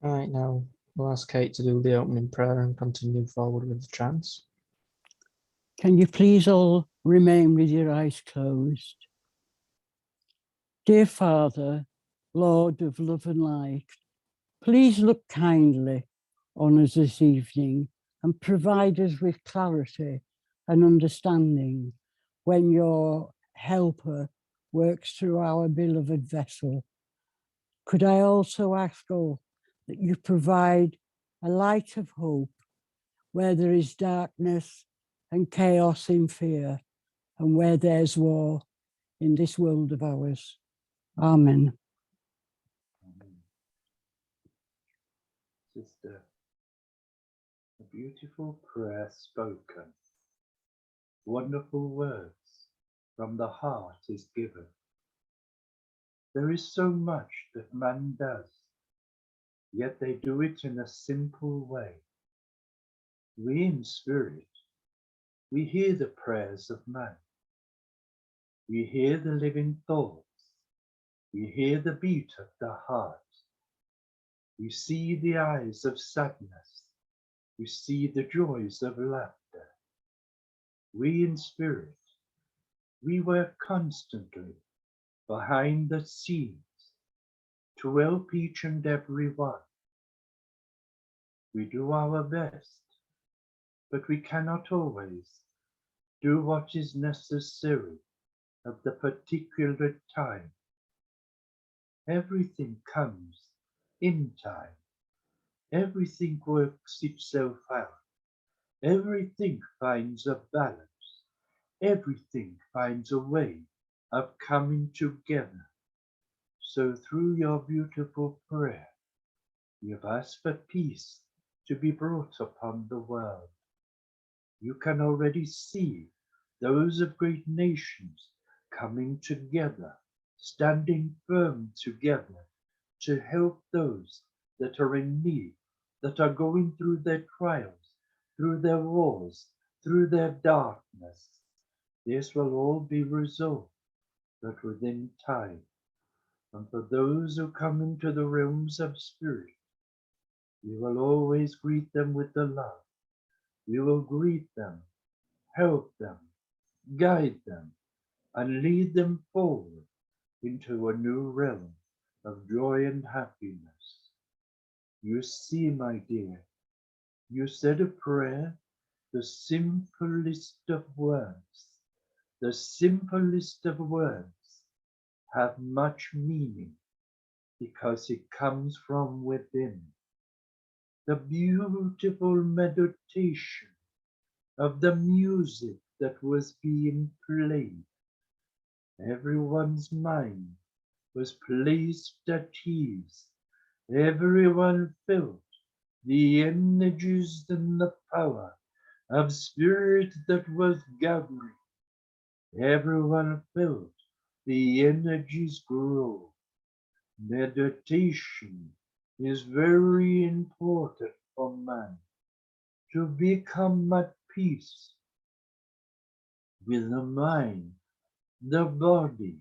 All right, now we'll ask Kate to do the opening prayer and continue forward with the trance. Can you please all remain with your eyes closed? Dear Father, Lord of love and light, please look kindly on us this evening and provide us with clarity and understanding when your helper works through our beloved vessel. Could I also ask, oh, that you provide a light of hope where there is darkness and chaos in fear, and where there's war in this world of ours. Amen. Sister, a beautiful prayer spoken, wonderful words from the heart is given. There is so much that man does, yet they do it in a simple way. We in spirit, we hear the prayers of man. We hear the living thoughts. We hear the beat of the heart. We see the eyes of sadness. We see the joys of laughter. We in spirit, we work constantly behind the scenes to help each and every one. We do our best, but we cannot always do what is necessary at the particular time. Everything comes in time. Everything works itself out. Everything finds a balance. Everything finds a way of coming together. So through your beautiful prayer, you've asked for peace to be brought upon the world. You can already see those of great nations coming together, standing firm together to help those that are in need, that are going through their trials, through their wars, through their darkness. This will all be resolved, but within time. And for those who come into the realms of spirit, we will always greet them with the love. We will greet them, help them, guide them, and lead them forward into a new realm of joy and happiness. You see, my dear, you said a prayer, the simplest of words. The simplest of words have much meaning because it comes from within. The beautiful meditation of the music that was being played. Everyone's mind was placed at ease. Everyone felt the energies and the power of spirit that was gathering. Everyone felt the energies grow. Meditation is very important for man to become at peace with the mind, the body,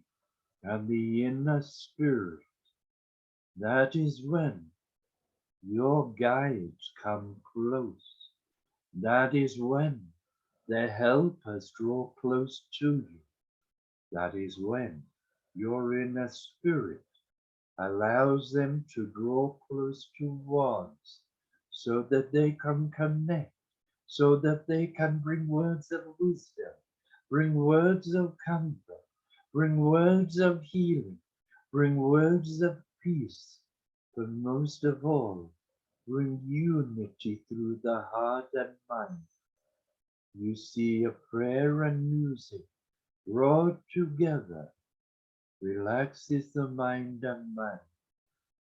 and the inner spirit. That is when your guides come close. That is when the helpers draw close to you. That is when your inner spirit allows them to draw close towards, so that they can connect, so that they can bring words of wisdom, bring words of comfort, bring words of healing, bring words of peace, but most of all, bring unity through the heart and mind. You see, a prayer and music brought together relaxes the mind and man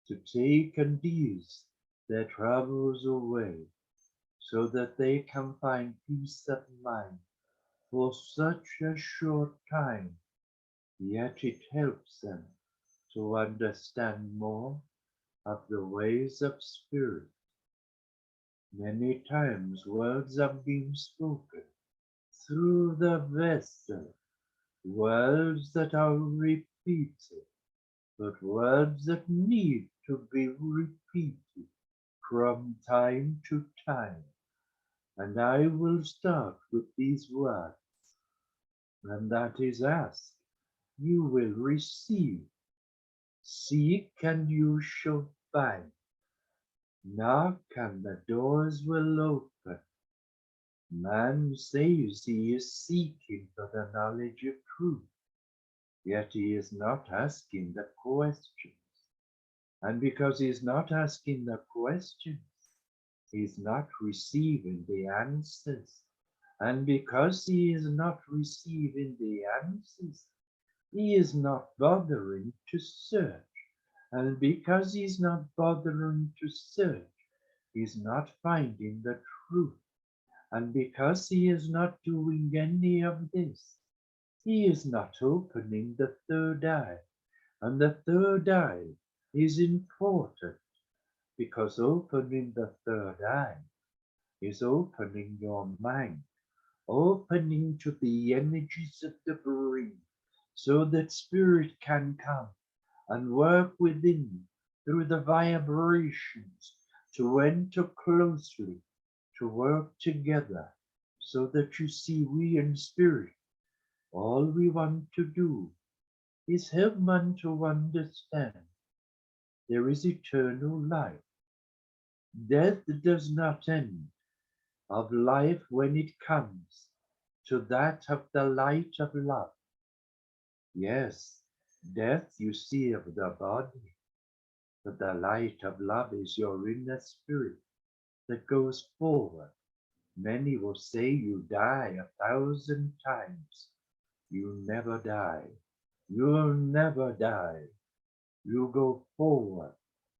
to take and ease their troubles away, so that they can find peace of mind for such a short time, yet it helps them to understand more of the ways of spirit. Many times words have been spoken through the vessel, words that are repeated, but words that need to be repeated from time to time, and I will start with these words, and that is ask, you will receive. Seek and you shall find. Knock and the doors will open. Man says he is seeking for the knowledge of truth, yet he is not asking the questions. And because he is not asking the questions, he is not receiving the answers. And because he is not receiving the answers, he is not bothering to search. And because he's not bothering to search, he's not finding the truth. And because he is not doing any of this, he is not opening the third eye. And the third eye is important, because opening the third eye is opening your mind, opening to the energies of the brain, so that spirit can come and work within you through the vibrations to enter closely, to work together, so that you see we in spirit, all we want to do is help man to understand there is eternal life. Death does not end of life when it comes to that of the light of love. Yes, death you see of the body, but the light of love is your inner spirit that goes forward. Many will say you die 1,000 times. You never die. You'll never die. You go forward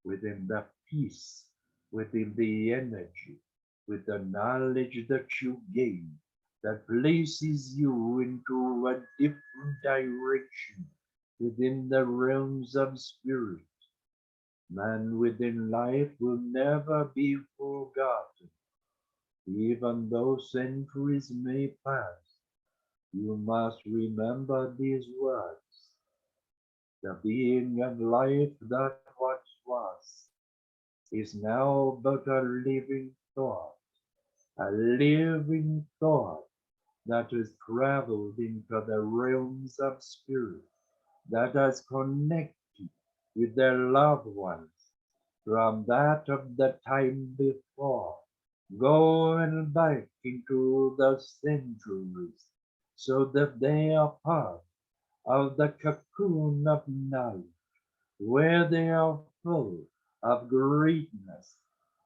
within the peace, within the energy, with the knowledge that you gain, that places you into a different direction within the realms of spirit. Man within life will never be forgotten. Even though centuries may pass, you must remember these words. The being of life that once was is now but a living thought that has traveled into the realms of spirit, that has connected with their loved ones from that of the time before, going back into the centuries, so that they are part of the cocoon of knowledge, where they are full of greatness,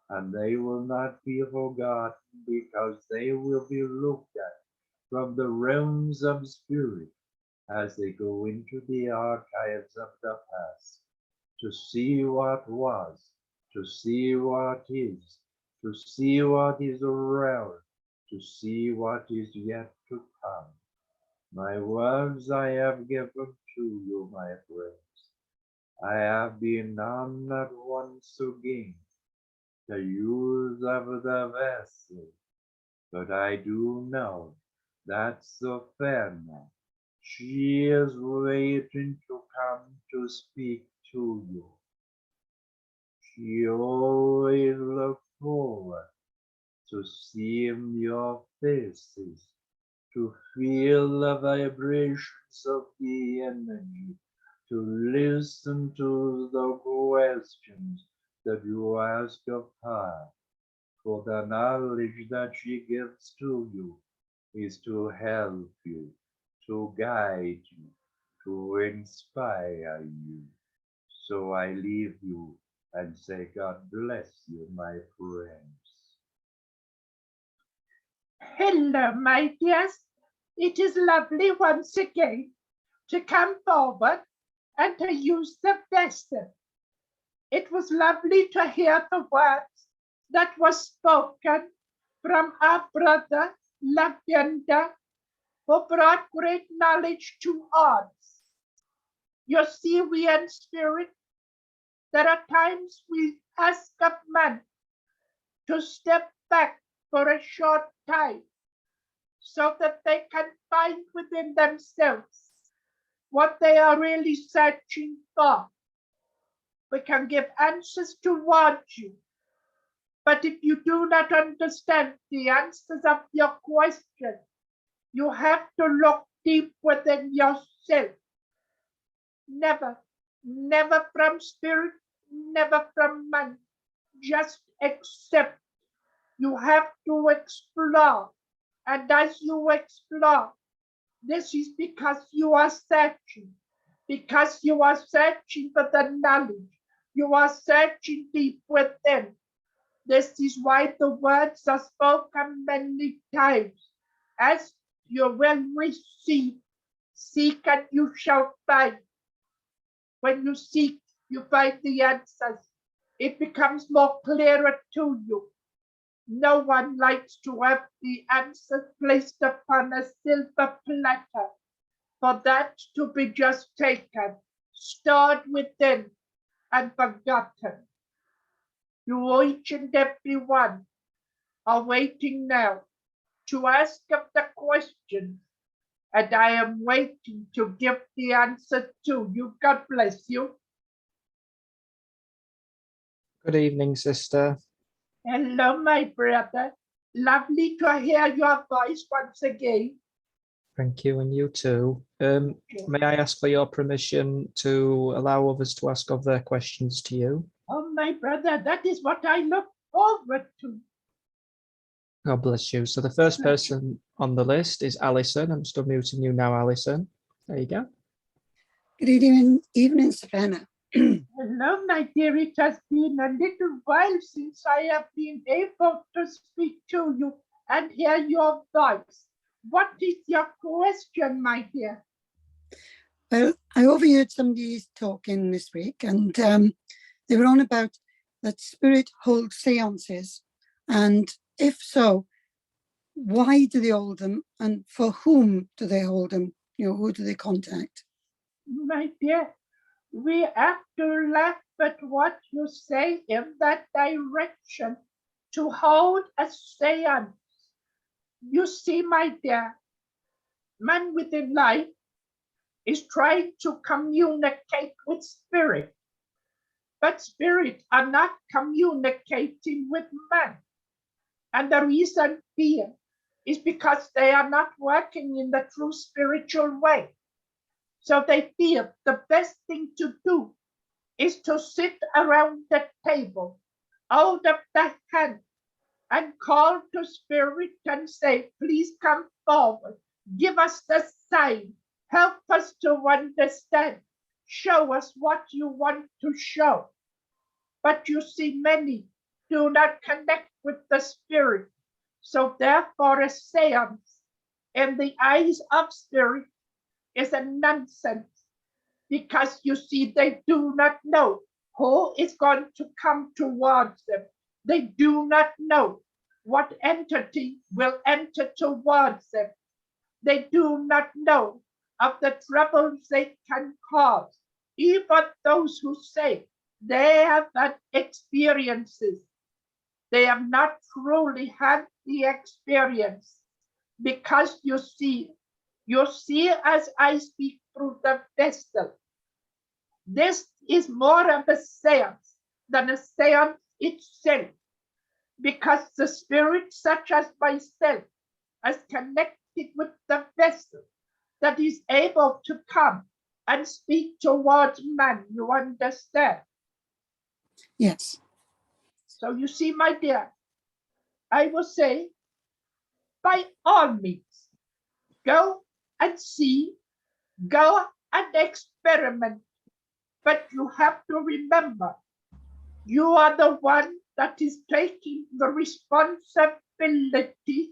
and they will not be forgotten, because they will be looked at from the realms of spirit as they go into the archives of the past, to see what was, to see what is, to see what is around, to see what is yet to come. My words I have given to you, my friends. I have been honored once again the use of the vessel, but I do know that Sophia, she is waiting to come to speak to you. She always looks forward to seeing your faces, to feel the vibrations of the energy, to listen to the questions that you ask of her, for the knowledge that she gives to you is to help you, to guide you, to inspire you. So I leave you and say, God bless you, my friends. Hello, my dears. It is lovely once again to come forward and to use the vessel. It was lovely to hear the words that were spoken from our brother Lavender, who brought great knowledge to us. You see, we in spirit, there are times we ask of man to step back for a short time, so that they can find within themselves what they are really searching for. We can give answers towards you, But if you do not understand the answers of your question, you have to look deep within yourself. Never, never from spirit, never from man. Just accept. You have to explore. And as you explore, this is because you are searching. Because you are searching for the knowledge. You are searching deep within. This is why the words are spoken many times. As you will receive, seek and you shall find. When you seek, you find the answers. It becomes more clearer to you. No one likes to have the answers placed upon a silver platter, for that to be just taken, stored within, and forgotten. You each and every one are waiting now to ask of the questions, and I am waiting to give the answer to you. God bless you. Good evening, sister. Hello, my brother. Lovely to hear your voice once again. Thank you, and you too. May I ask for your permission to allow others to ask of their questions to you? Oh, my brother, that is what I look forward to. God bless you. So the first person on the list is Alison. I'm still muting you now, Alison. There you go. Good evening, Savannah. Hello, my dear. It has been a little while since I have been able to speak to you and hear your voice. What is your question, my dear? Well, I overheard somebody talking this week, and they were on about that spirit holds seances, and if so, why do they hold them, and for whom do they hold them? You know, who do they contact? My dear, we have to laugh at what you say in that direction to hold a seance. You see, my dear, man within life is trying to communicate with spirit, but spirit are not communicating with man. And the reason being is because they are not working in the true spiritual way. So they feel the best thing to do is to sit around the table, hold up the hand, and call to spirit and say, please come forward, give us the sign, help us to understand, show us what you want to show. But you see, many do not connect with the spirit. So therefore a seance in the eyes of spirit is a nonsense, because you see, they do not know who is going to come towards them. They do not know what entity will enter towards them. They do not know of the troubles they can cause. Even those who say they have had experiences, they have not truly had the experience, because you see as I speak through the vessel, this is more of a seance than a seance itself, because the spirit such as myself is connected with the vessel that is able to come and speak towards man. You understand? Yes. So you see, my dear, I will say, by all means, go and see, go and experiment. But you have to remember, you are the one that is taking the responsibility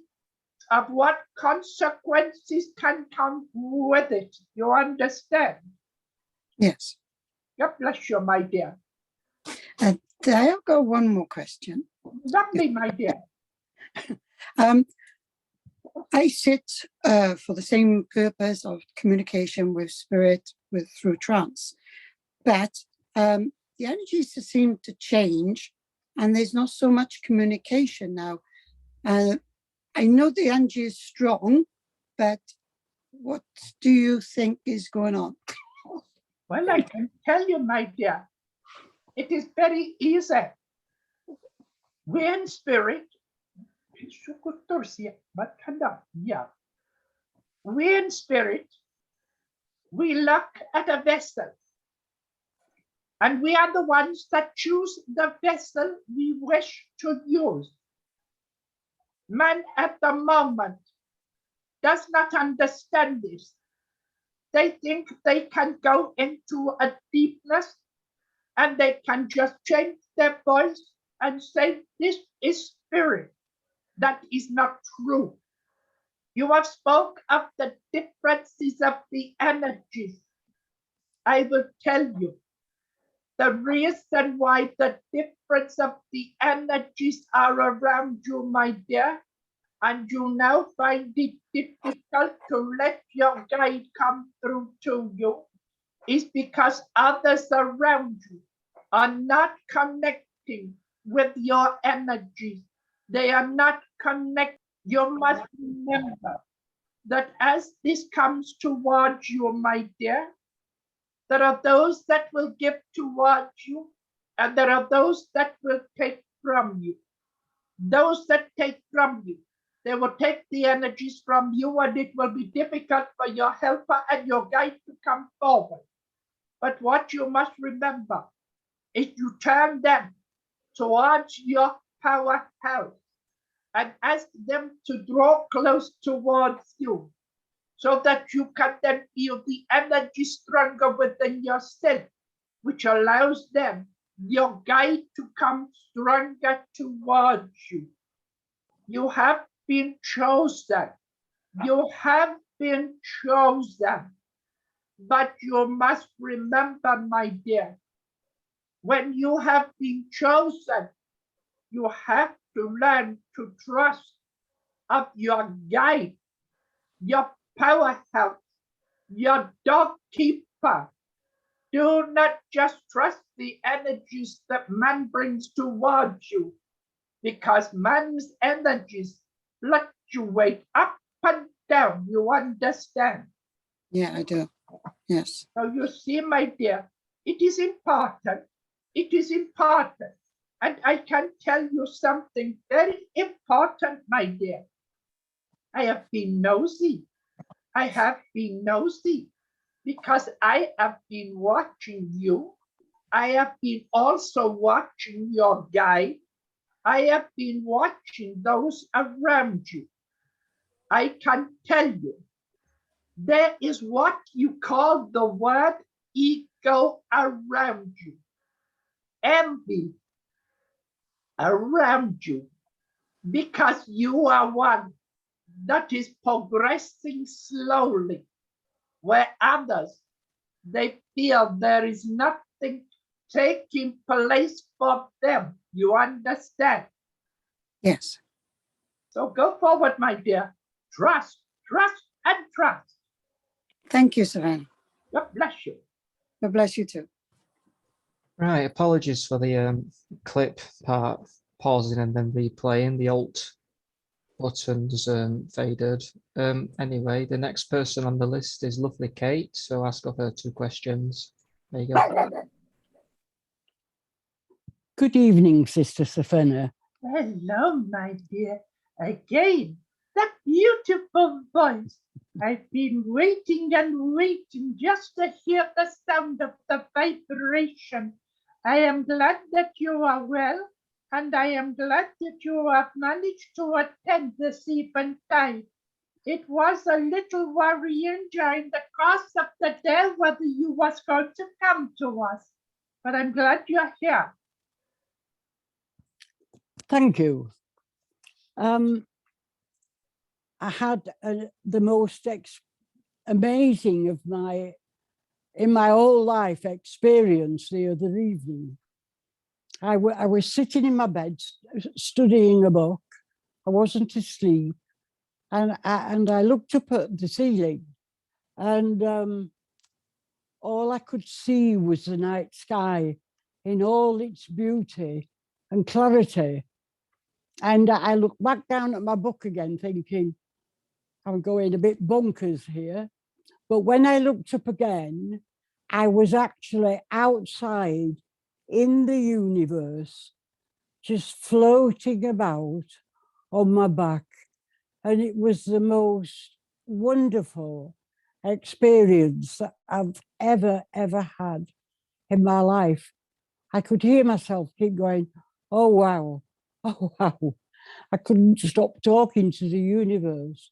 of what consequences can come with it. You understand? Yes. God bless you, my dear. And I've got one more question. Lovely, my dear. I sit for the same purpose of communication with spirit through trance, but the energies seem to change, and there's not so much communication now. I know the energy is strong, but what do you think is going on? Well, I can tell you, my dear, it is very easy. We in spirit, we in spirit, we look at a vessel, and we are the ones that choose the vessel we wish to use. Man at the moment does not understand this. They think they can go into a deepness and they can just change their voice and say, this is spirit. That is not true. You have spoke of the differences of the energies. I will tell you the reason why the difference of the energies are around you, my dear, and you now find it difficult to let your guide come through to you, is because others around you are not connecting with your energies. They are not connected. You must remember that as this comes towards you, my dear, there are those that will give towards you, and there are those that will take from you. Those that take from you, they will take the energies from you, and it will be difficult for your helper and your guide to come forward. But what you must remember is you turn them towards your powerhouse and ask them to draw close towards you, so that you can then feel the energy stronger within yourself, which allows them, your guide, to come stronger towards you. You have been chosen. You have been chosen. But you must remember, my dear, when you have been chosen, you have to learn to trust of your guide, your powerhouse, your dog keeper. Do not just trust the energies that man brings towards you, because man's energies fluctuate up and down. You understand? Yeah, I do. Yes. So you see, my dear, it is important. It is important. And I can tell you something very important, my dear. I have been nosy. I have been nosy because I have been watching you. I have been also watching your guide. I have been watching those around you. I can tell you, there is what you call the word ego around you, envy around you, because you are one that is progressing slowly, where others, they feel there is nothing taking place for them. You understand? Yes. So go forward, my dear. Trust, trust, and trust. Thank you, Savannah. God bless you. God bless you too. Right, apologies for the clip part pausing and then replaying. The Alt buttons faded. Anyway, the next person on the list is lovely Kate, so ask of her 2 questions. There you go. Good evening, Sister Savannah. Hello, my dear. Again, that beautiful voice. I've been waiting and waiting just to hear the sound of the vibration. I am glad that you are well, and I am glad that you have managed to attend this eventide. It was a little worrying during the course of the day whether you was going to come to us, but I'm glad you're here. Thank you. I had the most amazing of in my whole life experience the other evening. I was sitting in my bed studying a book. I wasn't asleep, and I looked up at the ceiling, and all I could see was the night sky in all its beauty and clarity. And I looked back down at my book again, thinking, I'm going a bit bonkers here. But when I looked up again, I was actually outside in the universe, just floating about on my back. And it was the most wonderful experience that I've ever had in my life. I could hear myself keep going, oh, wow, oh, wow. I couldn't stop talking to the universe.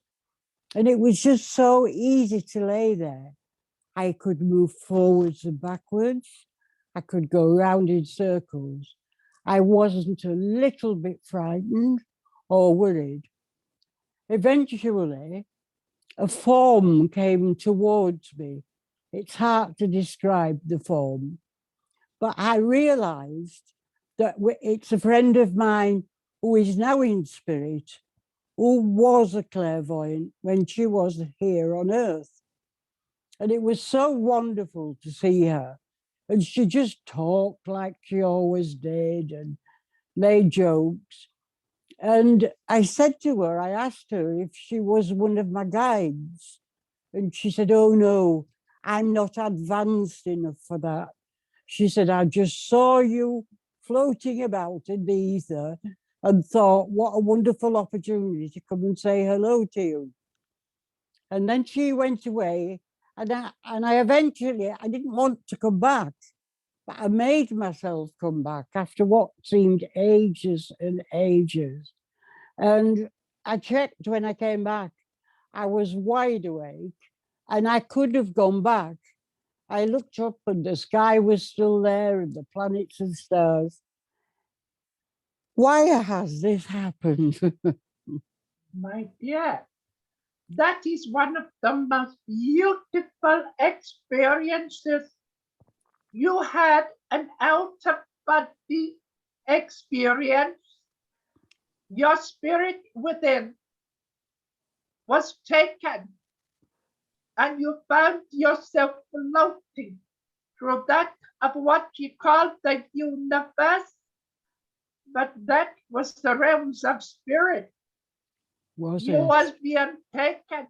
And it was just so easy to lay there. I could move forwards and backwards. I could go round in circles. I wasn't a little bit frightened or worried. Eventually, a form came towards me. It's hard to describe the form, but I realized that it's a friend of mine who is now in spirit, who was a clairvoyant when she was here on earth. And it was so wonderful to see her. And she just talked like she always did and made jokes. And I said to her, I asked her if she was one of my guides. And she said, oh no, I'm not advanced enough for that. She said, I just saw you floating about in the ether and thought, what a wonderful opportunity to come and say hello to you. And then she went away, and I eventually, I didn't want to come back, but I made myself come back after what seemed ages and ages. And I checked when I came back, I was wide awake, and I could have gone back. I looked up and the sky was still there and the planets and stars. Why has this happened? My dear, that is one of the most beautiful experiences. You had an out-of-body experience. Your spirit within was taken, and you found yourself floating through that of what you called the universe, but that was the realms of spirit. You was being taken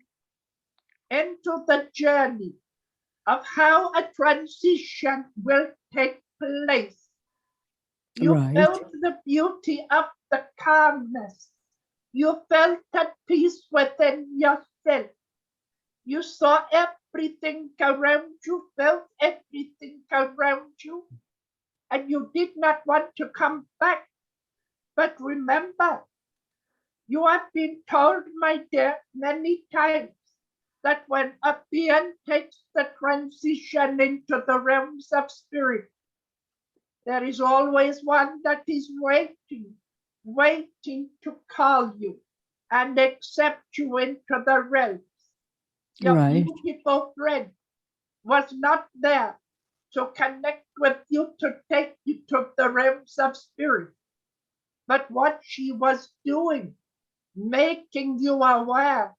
into the journey of how a transition will take place. You felt the beauty of the calmness. You felt at peace within yourself. You saw everything around you, felt everything around you, and you did not want to come back. But remember, you have been told, my dear, many times that when a being takes the transition into the realms of spirit, there is always one that is waiting to call you and accept you into the realms. Your beautiful friend was not there to connect with you, to take you to the realms of spirit. But what she was doing, making you aware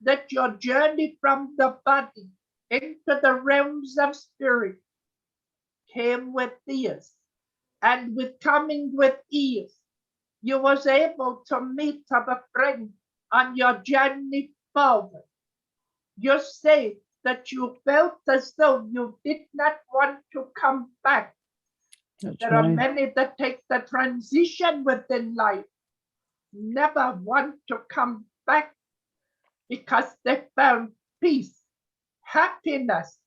that your journey from the body into the realms of spirit came with ease. And with coming with ease, you was able to meet a friend on your journey forward. You say that you felt as though you did not want to come back. There are many that take the transition within life, never want to come back because they found peace, happiness.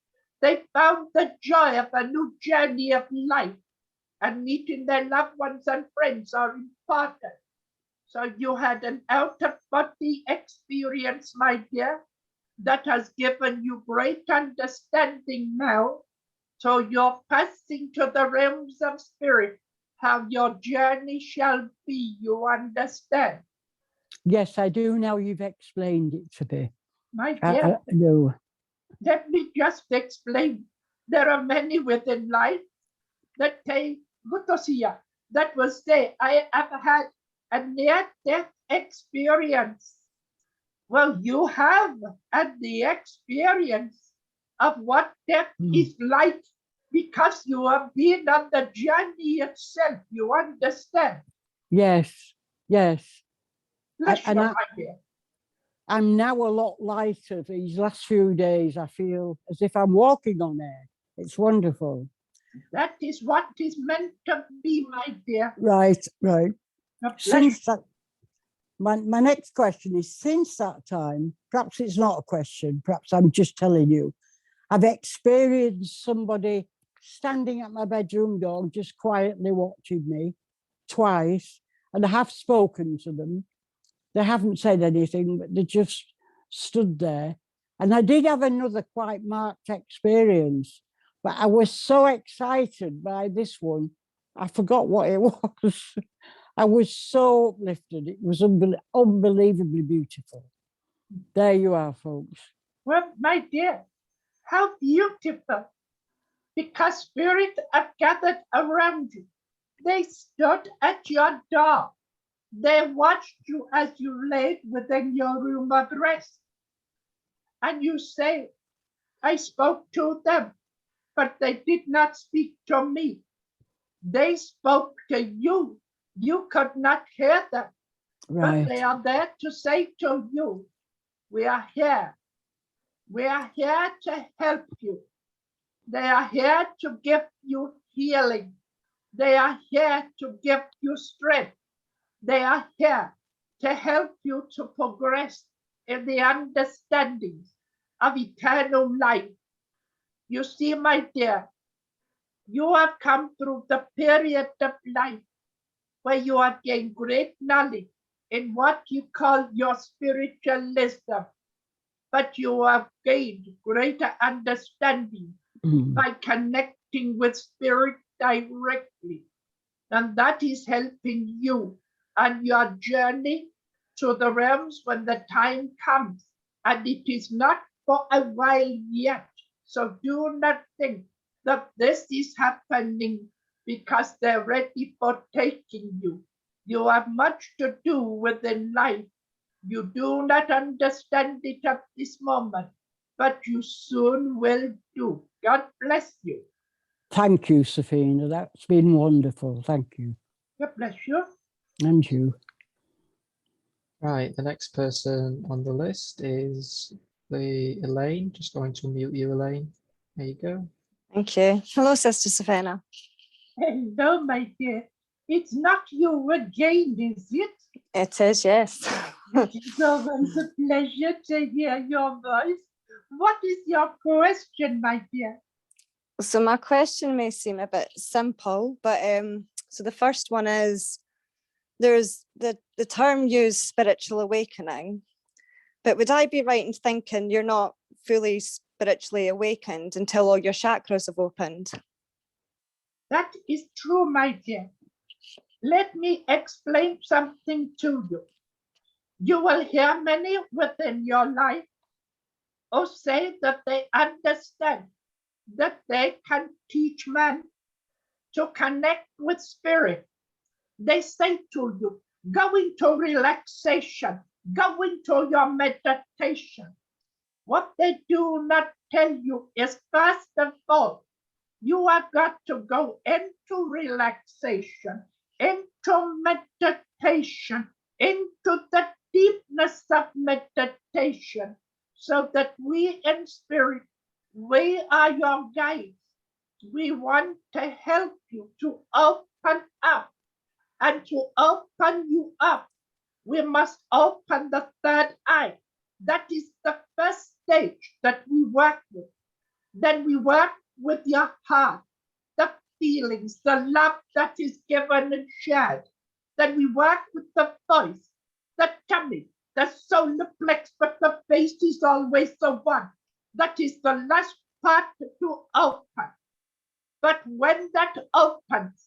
They found the joy of a new journey of life, and meeting their loved ones and friends are important. So you had an out-of-body experience, my dear, that has given you great understanding now. So you're passing to the realms of spirit, how your journey shall be, you understand? Yes, I do now you've explained it to me. My dear, no. Let me just explain. There are many within life that take Gutosia, that will say, I have had a near-death experience. Well, you have had the experience of what death is like because you have been on the journey itself, you understand? Yes, yes. I'm now a lot lighter these last few days. I feel as if I'm walking on air. It's wonderful. That is what is meant to be, my dear. Right. God bless Since that, my next question is, since that time, perhaps it's not a question, perhaps I'm just telling you, I've experienced somebody standing at my bedroom door, just quietly watching me twice, and I have spoken to them. They haven't said anything, but they just stood there. And I did have another quite marked experience, but I was so excited by this one, I forgot what it was. I was so uplifted. It was unbelievably beautiful. There you are, folks. Well, my dear, how beautiful. Because spirits are gathered around you. They stood at your door. They watched you as you laid within your room of rest. And you say, I spoke to them, but they did not speak to me. They spoke to you. You could not hear them, but they are there to say to you, we are here. We are here to help you. They are here to give you healing. They are here to give you strength. They are here to help you to progress in the understanding of eternal life. You see, my dear, you have come through the period of life where you have gained great knowledge in what you call your spiritual wisdom, but you have gained greater understanding by connecting with spirit directly. And that is helping you on your journey to the realms when the time comes. And it is not for a while yet. So do not think that this is happening because they're ready for taking you. You have much to do within life. You do not understand it at this moment, but you soon will do. God bless you. Thank you, Safina. That's been wonderful. Thank you. God bless you. And you. Right, the next person on the list is the Elaine. Just going to mute you, Elaine. There you go. Thank you. Hello, Sister Savannah. Hello, my dear. It's not you again, is it? It is, yes. It's always a pleasure to hear your voice. What is your question, my dear? So my question may seem a bit simple, but so the first one is, there's the term used, spiritual awakening, but would I be right in thinking you're not fully spiritually awakened until all your chakras have opened? That is true, my dear. Let me explain something to you. You will hear many within your life who say that they understand that they can teach man to connect with spirit. They say to you, go into relaxation, go into your meditation. What they do not tell you is, first of all, you have got to go into relaxation, into meditation, into the deepness of meditation, so that we in spirit, we are your guides. We want to help you to open up. And to open you up, we must open the third eye. That is the first stage that we work with. Then we work with your heart, the feelings, the love that is given and shared. Then we work with the voice, the tummy, the solar plex, but the face is always the one. That is the last part to open. But when that opens,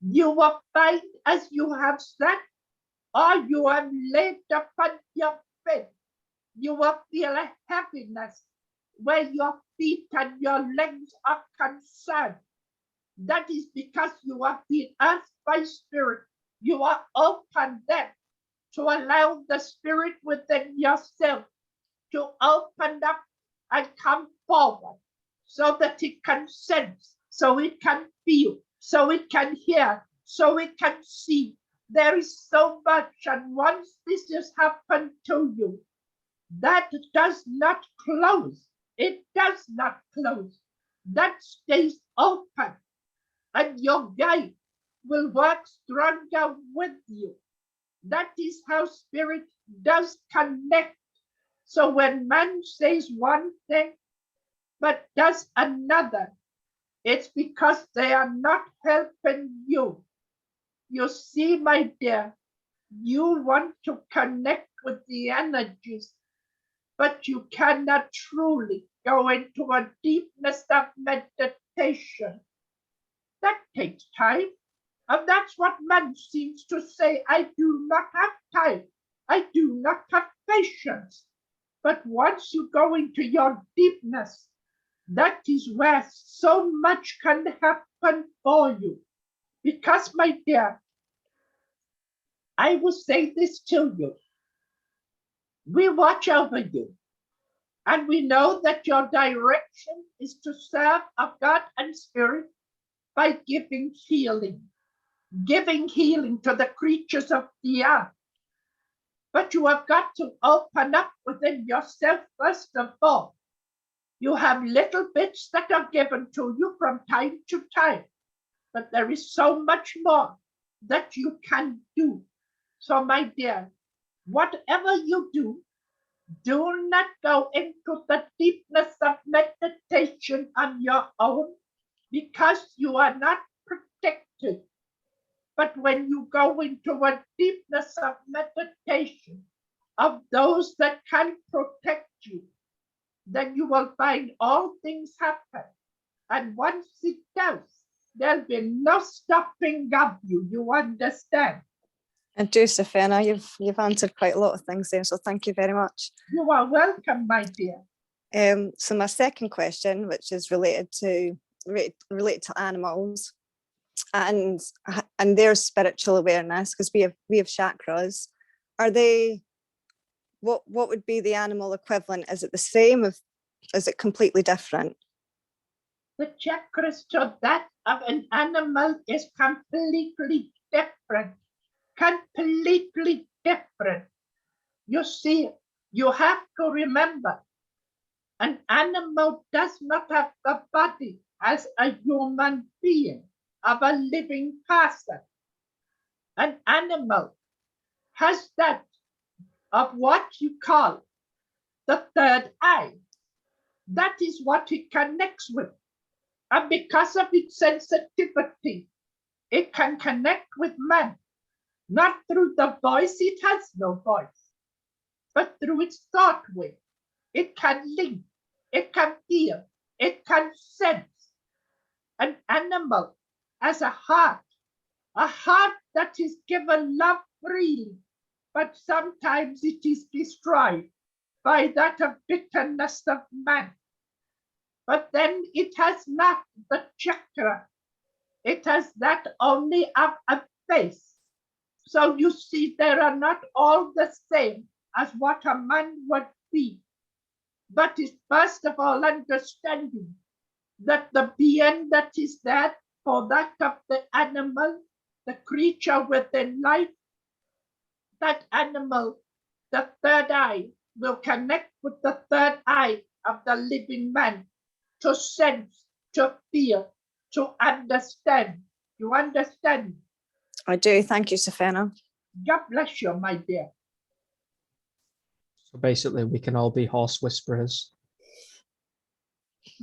you will find, as you have said, or you have laid upon your bed, you will feel a heaviness where your feet and your legs are concerned. That is because you have been asked by spirit. You are open then to allow the spirit within yourself to open up and come forward so that it can sense, so it can feel, so it can hear, so it can see. There is so much, and once this has happened to you, that does not close. It does not close. That stays open. and your guide will work stronger with you. That is how spirit does connect. So when man says one thing, but does another, it's because they are not helping you. You see, my dear, you want to connect with the energies, but you cannot truly go into a deepness of meditation. That takes time. And that's what man seems to say. I do not have time. I do not have patience. But once you go into your deepness, that is where so much can happen for you. Because, my dear, I will say this to you. We watch over you. And we know that your direction is to serve of God and Spirit by giving healing to the creatures of the earth. But you have got to open up within yourself first of all. You have little bits that are given to you from time to time, but there is so much more that you can do. So, my dear, whatever you do not go into the deepness of meditation on your own, because you are not protected. But when you go into a deepness of meditation of those that can protect you, then you will find all things happen. And once it does, there'll be no stopping of you. You understand? And Josephina, you've answered quite a lot of things there, so thank you very much. You are welcome, my dear. So my second question, which is related to animals and their spiritual awareness, because we have chakras. Are they, what would be the animal equivalent? Is it the same? Is it completely different? The chakras to that of an animal is completely different. Completely different. You see, you have to remember, an animal does not have the body as a human being of a living person. An animal has that of what you call the third eye. That is what it connects with. And because of its sensitivity, it can connect with man. Not through the voice, it has no voice, but through its thought wave. It can link, it can feel, it can sense. An animal has a heart that is given love freely, but sometimes it is destroyed by that of bitterness of man. But then it has not the chakra. It has that only of a face. So you see, they are not all the same as what a man would be. But it's first of all understanding that the being that is there for that of the animal, the creature within life, that animal, the third eye, will connect with the third eye of the living man to sense, to feel, to understand. You understand? I do. Thank you, Sophina. God bless you, my dear. So basically, we can all be horse whisperers.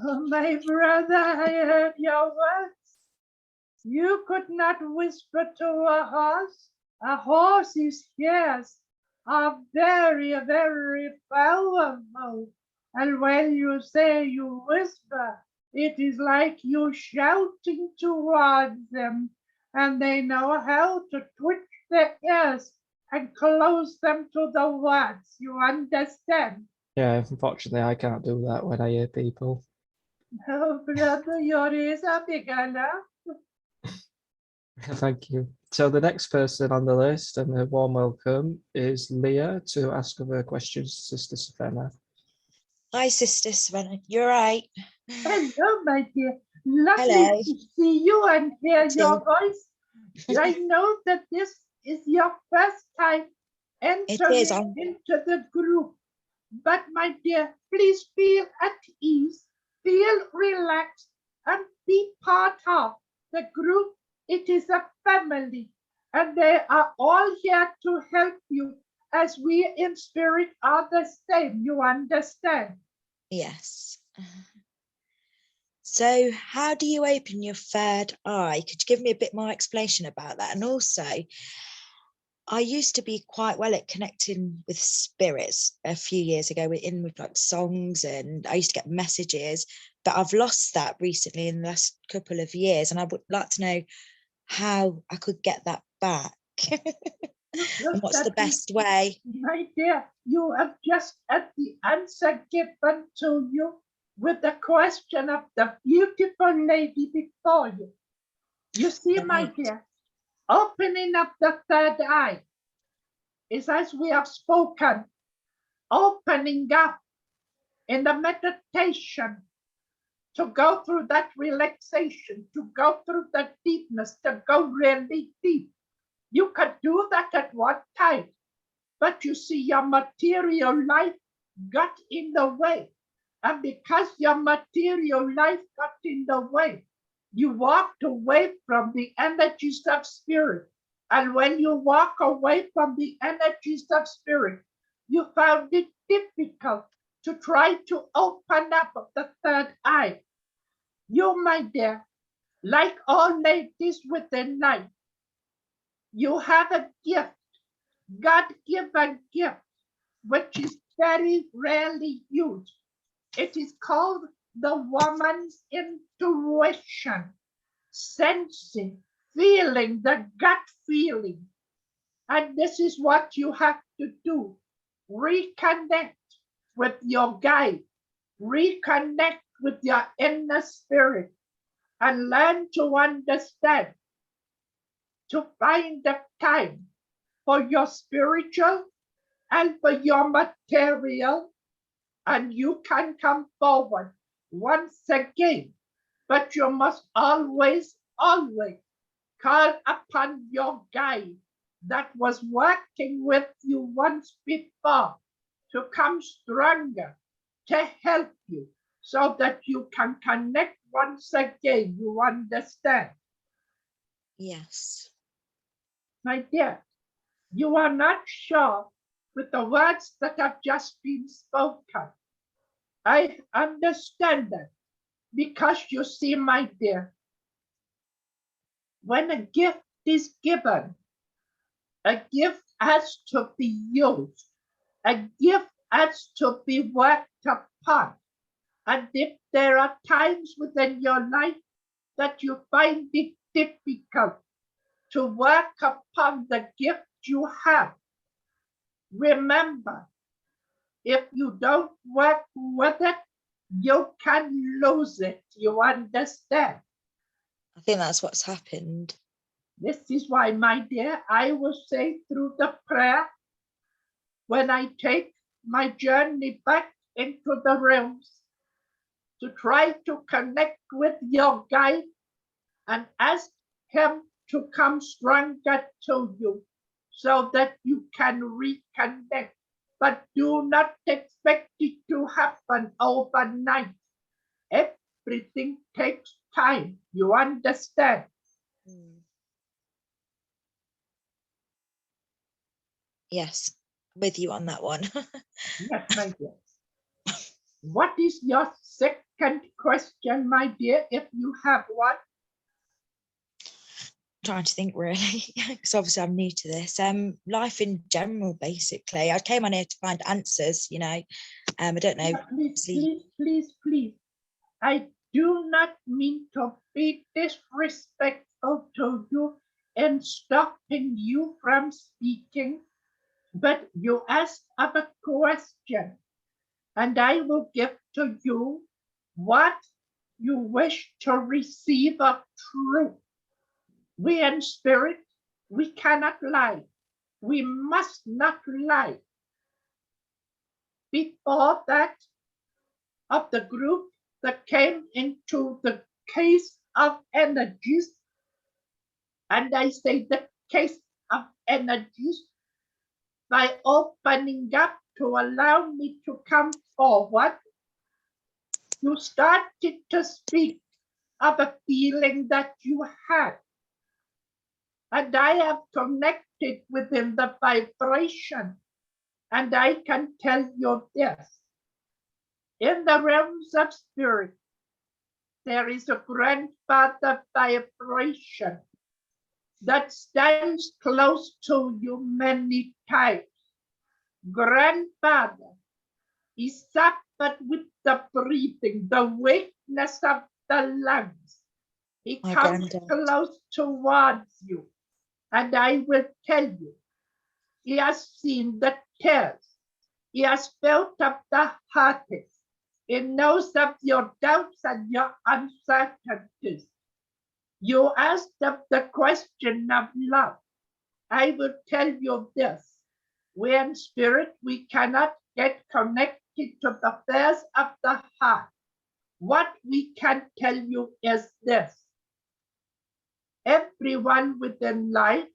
Oh, my brother, I heard your words. You could not whisper to a horse. A horse's ears are very, very powerful. And when you say you whisper, it is like you shouting towards them. And they know how to twitch their ears and close them to the words. You understand? Yeah, unfortunately, I can't do that when I hear people. Oh, brother, your ears are big enough. Thank you. So the next person on the list, and a warm welcome, is Leah to ask of her questions, Sister Sophina. Hi, Sister Savannah. You're right. Hello, my dear. Lovely Hello. to see you and hear You your too. voice. I know that this is your first time entering into the group. But my dear, please feel at ease, feel relaxed, and be part of the group, it is a family, and they are all here to help you, as we in spirit are the same. You understand? Yes. So how do you open your third eye? Could you give me a bit more explanation about that? And also, I used to be quite well at connecting with spirits a few years ago with like songs, and I used to get messages, but I've lost that recently in the last couple of years, and I would like to know how I could get that back. And what's the best way? My dear, you have just had the answer given to you with the question of the beautiful lady before you. You see, my dear, opening up the third eye is, as we have spoken, opening up in the meditation to go through that relaxation, to go through the deepness, to go really deep. You could do that at one time, but you see, your material life got in the way. And because your material life got in the way, you walked away from the energies of spirit. And when you walk away from the energies of spirit, you found it difficult to try to open up the third eye. You, my dear, like all ladies within life, you have a gift, God-given gift, which is very rarely used. It is called the woman's intuition, sensing, feeling, the gut feeling. And this is what you have to do. Reconnect with your guide, reconnect with your inner spirit, and learn to understand, to find the time for your spiritual and for your material, and you can come forward once again. But you must always, always call upon your guide that was working with you once before to come stronger, to help you, so that you can connect once again. You understand? Yes. My dear, you are not sure with the words that have just been spoken. I understand that, because you see, my dear, when a gift is given, a gift has to be used. A gift has to be worked upon. And if there are times within your life that you find it difficult to work upon the gift you have, remember, if you don't work with it, you can lose it. You understand? I think that's what's happened. This is why, my dear, I will say through the prayer, when I take my journey back into the realms, to try to connect with your guide and ask him to come stronger to you so that you can reconnect. But do not expect it to happen overnight. Everything takes time. You understand? Yes, with you on that one. Yes, my dear. What is your second question, my dear, if you have one? Trying to think, really, because obviously I'm new to this. Life in general, basically. I came on here to find answers, you know. I don't know. Please. I do not mean to be disrespectful to you in stopping you from speaking, but you asked of a question, and I will give to you what you wish to receive of truth. We in spirit, we cannot lie. We must not lie. Before that, of the group that came into the case of energies, and I say the case of energies, by opening up to allow me to come forward, you started to speak of a feeling that you had. And I have connected within the vibration. And I can tell you this. In the realms of spirit, there is a grandfather vibration that stands close to you many times. Grandfather, he suffered with the breathing, the weakness of the lungs. He My comes granddad. close towards you, and I will tell you, he has seen the tears. He has felt of the heartache. He knows of your doubts and your uncertainties. You asked of the question of love. I will tell you this. We in spirit, we cannot get connected to the affairs of the heart. What we can tell you is this. Everyone within life,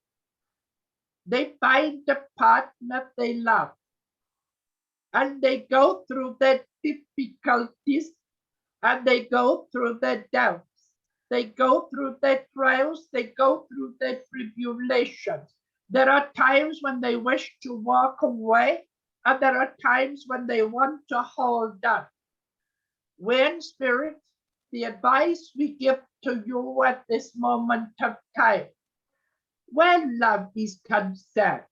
they find the partner they love. And they go through their difficulties, and they go through their doubts. They go through their trials, they go through their tribulations. There are times when they wish to walk away, and there are times when they want to hold on. When spirit, the advice we give to you at this moment of time, when love is concerned,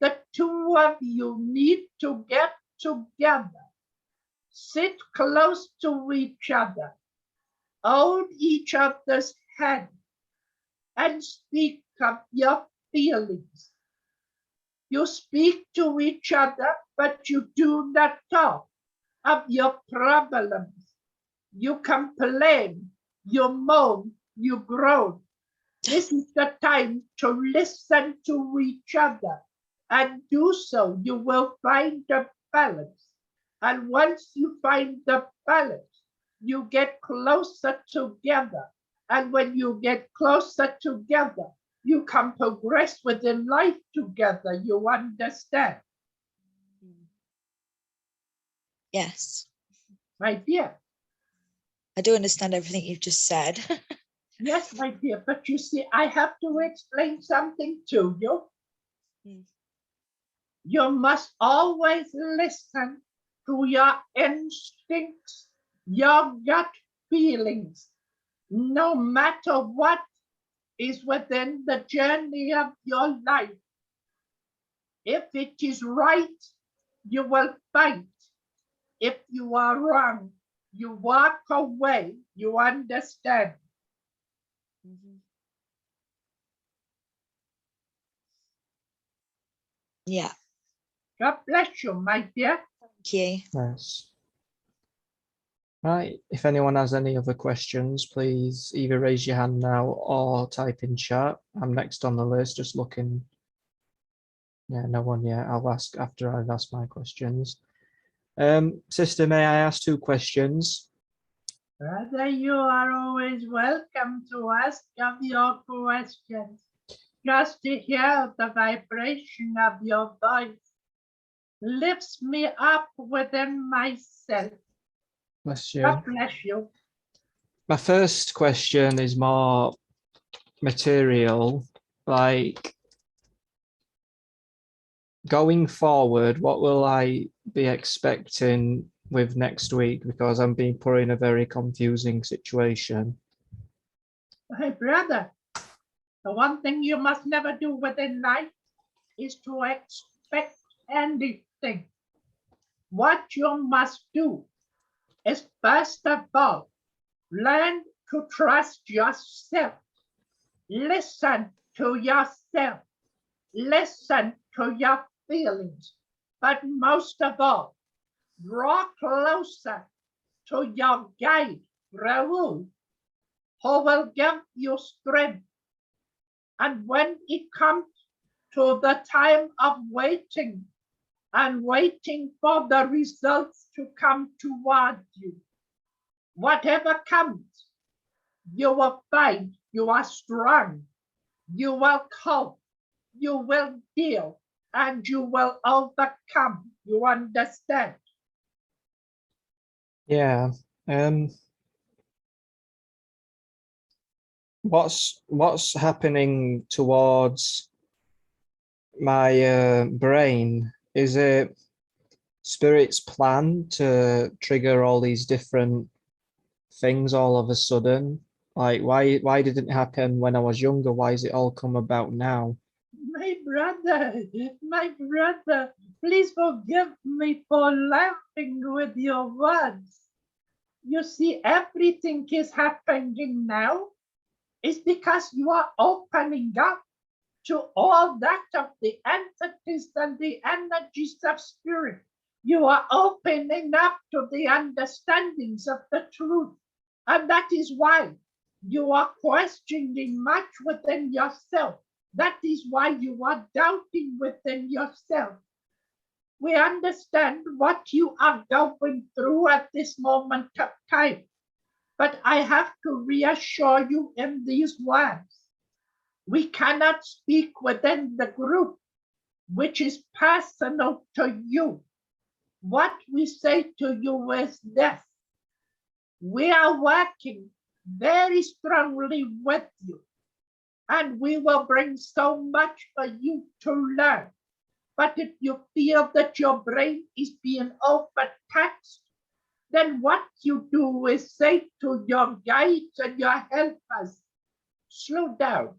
the two of you need to get together, sit close to each other, hold each other's hand, and speak of your feelings. You speak to each other, but you do not talk of your problems. You complain, you moan, you groan. This is the time to listen to each other, and do so, you will find the balance. And once you find the balance, you get closer together. And when you get closer together, you can progress within life together. You understand? Yes, My dear. I do understand everything you've just said. Yes, my dear, but you see, I have to explain something to you. You must always listen to your instincts, your gut feelings, no matter what is within the journey of your life. If it is right, you will fight. If you are wrong, you walk away. You understand? Yeah, God bless you, my dear. thank you. Yes. Right. If anyone has any other questions, please either raise your hand now or type in chat. I'm next on the list, just looking. Yeah, no one yet. I'll ask after I've asked my questions. Sister, may I ask 2 questions? Brother, you are always welcome to ask of your questions. Just to hear the vibration of your voice lifts me up within myself. Bless you. God bless you. My first question is more material, like going forward, what will I be expecting with next week? Because I'm being put in a very confusing situation. Hey, brother, the one thing you must never do within life is to expect anything. What you must do is, first of all, learn to trust yourself. Listen to yourself. Listen to your feelings. But most of all, draw closer to your guide, Raoul, who will give you strength. And when it comes to the time of waiting and waiting for the results to come towards you, whatever comes, you will find you are strong, you will cope, you will deal, and you will overcome. You understand? Yeah. what's happening towards my brain? Is it Spirit's plan to trigger all these different things all of a sudden? Like, why didn't it happen when I was younger? Why is it all come about now? My brother, please forgive me for laughing with your words. You see, everything is happening now is because you are opening up to all that of the entities and the energies of spirit. You are opening up to the understandings of the truth. And that is why you are questioning much within yourself. That is why you are doubting within yourself. We understand what you are going through at this moment of time. But I have to reassure you in these words. We cannot speak within the group, which is personal to you. What we say to you is this. We are working very strongly with you, and we will bring so much for you to learn. But if you feel that your brain is being overtaxed, then what you do is say to your guides and your helpers, slow down,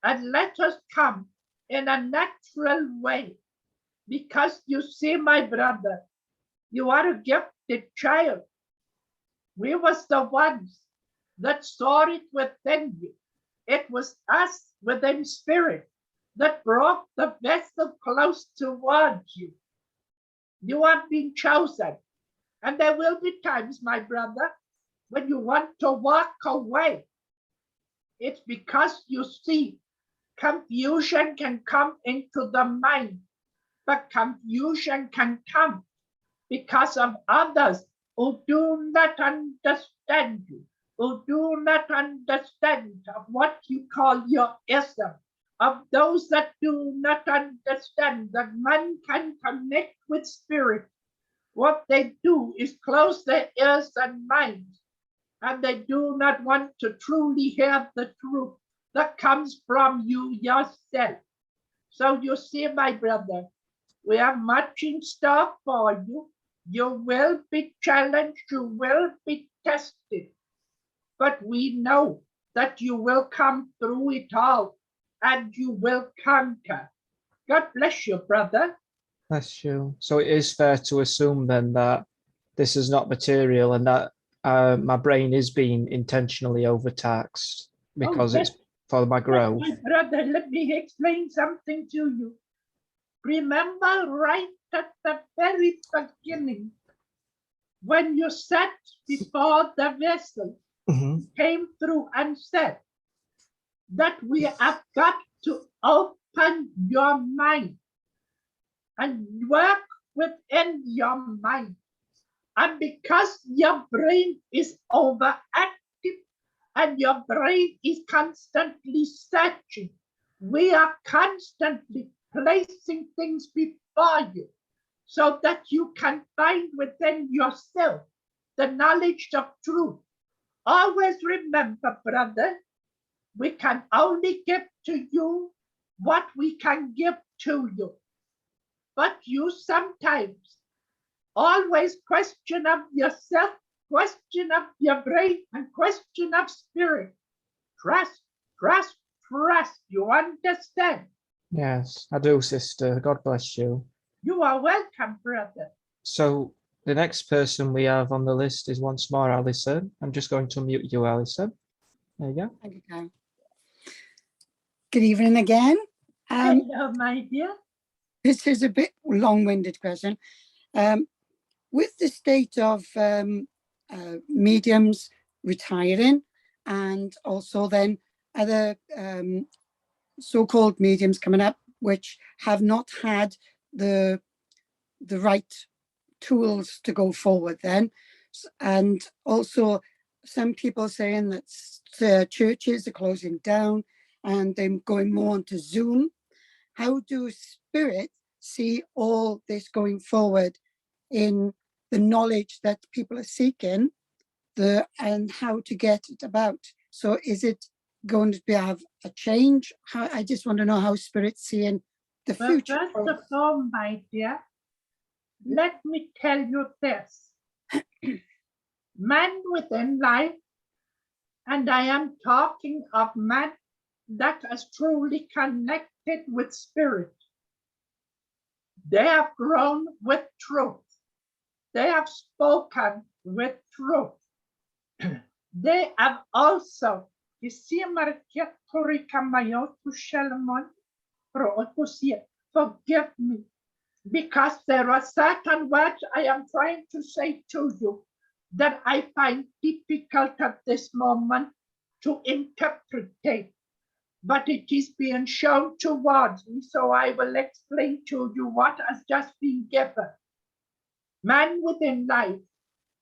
and let us come in a natural way. Because you see, my brother, you are a gifted child. We was the ones that saw it within you. It was us within spirit that brought the vessel close towards you. You have been chosen. And there will be times, my brother, when you want to walk away. It's because you see, confusion can come into the mind, but confusion can come because of others who do not understand you, who do not understand of what you call your ism, of those that do not understand that man can connect with spirit. What they do is close their ears and minds, and they do not want to truly hear the truth that comes from you yourself. So you see, my brother, we have much in store for you. You will be challenged, you will be tested, but we know that you will come through it all and you will conquer. God bless you, brother. Bless you. So it is fair to assume then that this is not material and that my brain is being intentionally overtaxed because yes. it's for my growth. My brother, let me explain something to you. Remember right at the very beginning, when you sat before the vessel, came through and said that we have got to open your mind and work within your mind. And because your brain is overactive and your brain is constantly searching, we are constantly placing things before you so that you can find within yourself the knowledge of truth. Always remember, brother, we can only give to you what we can give to you. But you sometimes always question of yourself, question of your brain, and question of spirit. Trust. You understand? Yes, I do, sister. God bless you. You are welcome, brother. So the next person we have on the list is once more Alison. I'm just going to mute you, Alison. There you go. Thank you, Karen. Good evening again. Hello, my dear. This is a bit long-winded question. With the state of mediums retiring and also then other so-called mediums coming up which have not had the right tools to go forward then, and also some people saying that churches are closing down and they're going more onto Zoom. How do spirit see all this going forward in the knowledge that people are seeking and how to get it about. So is it going to have a change? How, I just want to know how Spirit's seeing the Well, future. first of all, my dear, let me tell you this. Man within life, and I am talking of man that is truly connected with Spirit. They have grown with truth. They have spoken with truth. They have also, forgive me, because there are certain words I am trying to say to you that I find difficult at this moment to interpret, but it is being shown towards me, so I will explain to you what has just been given. Man within life,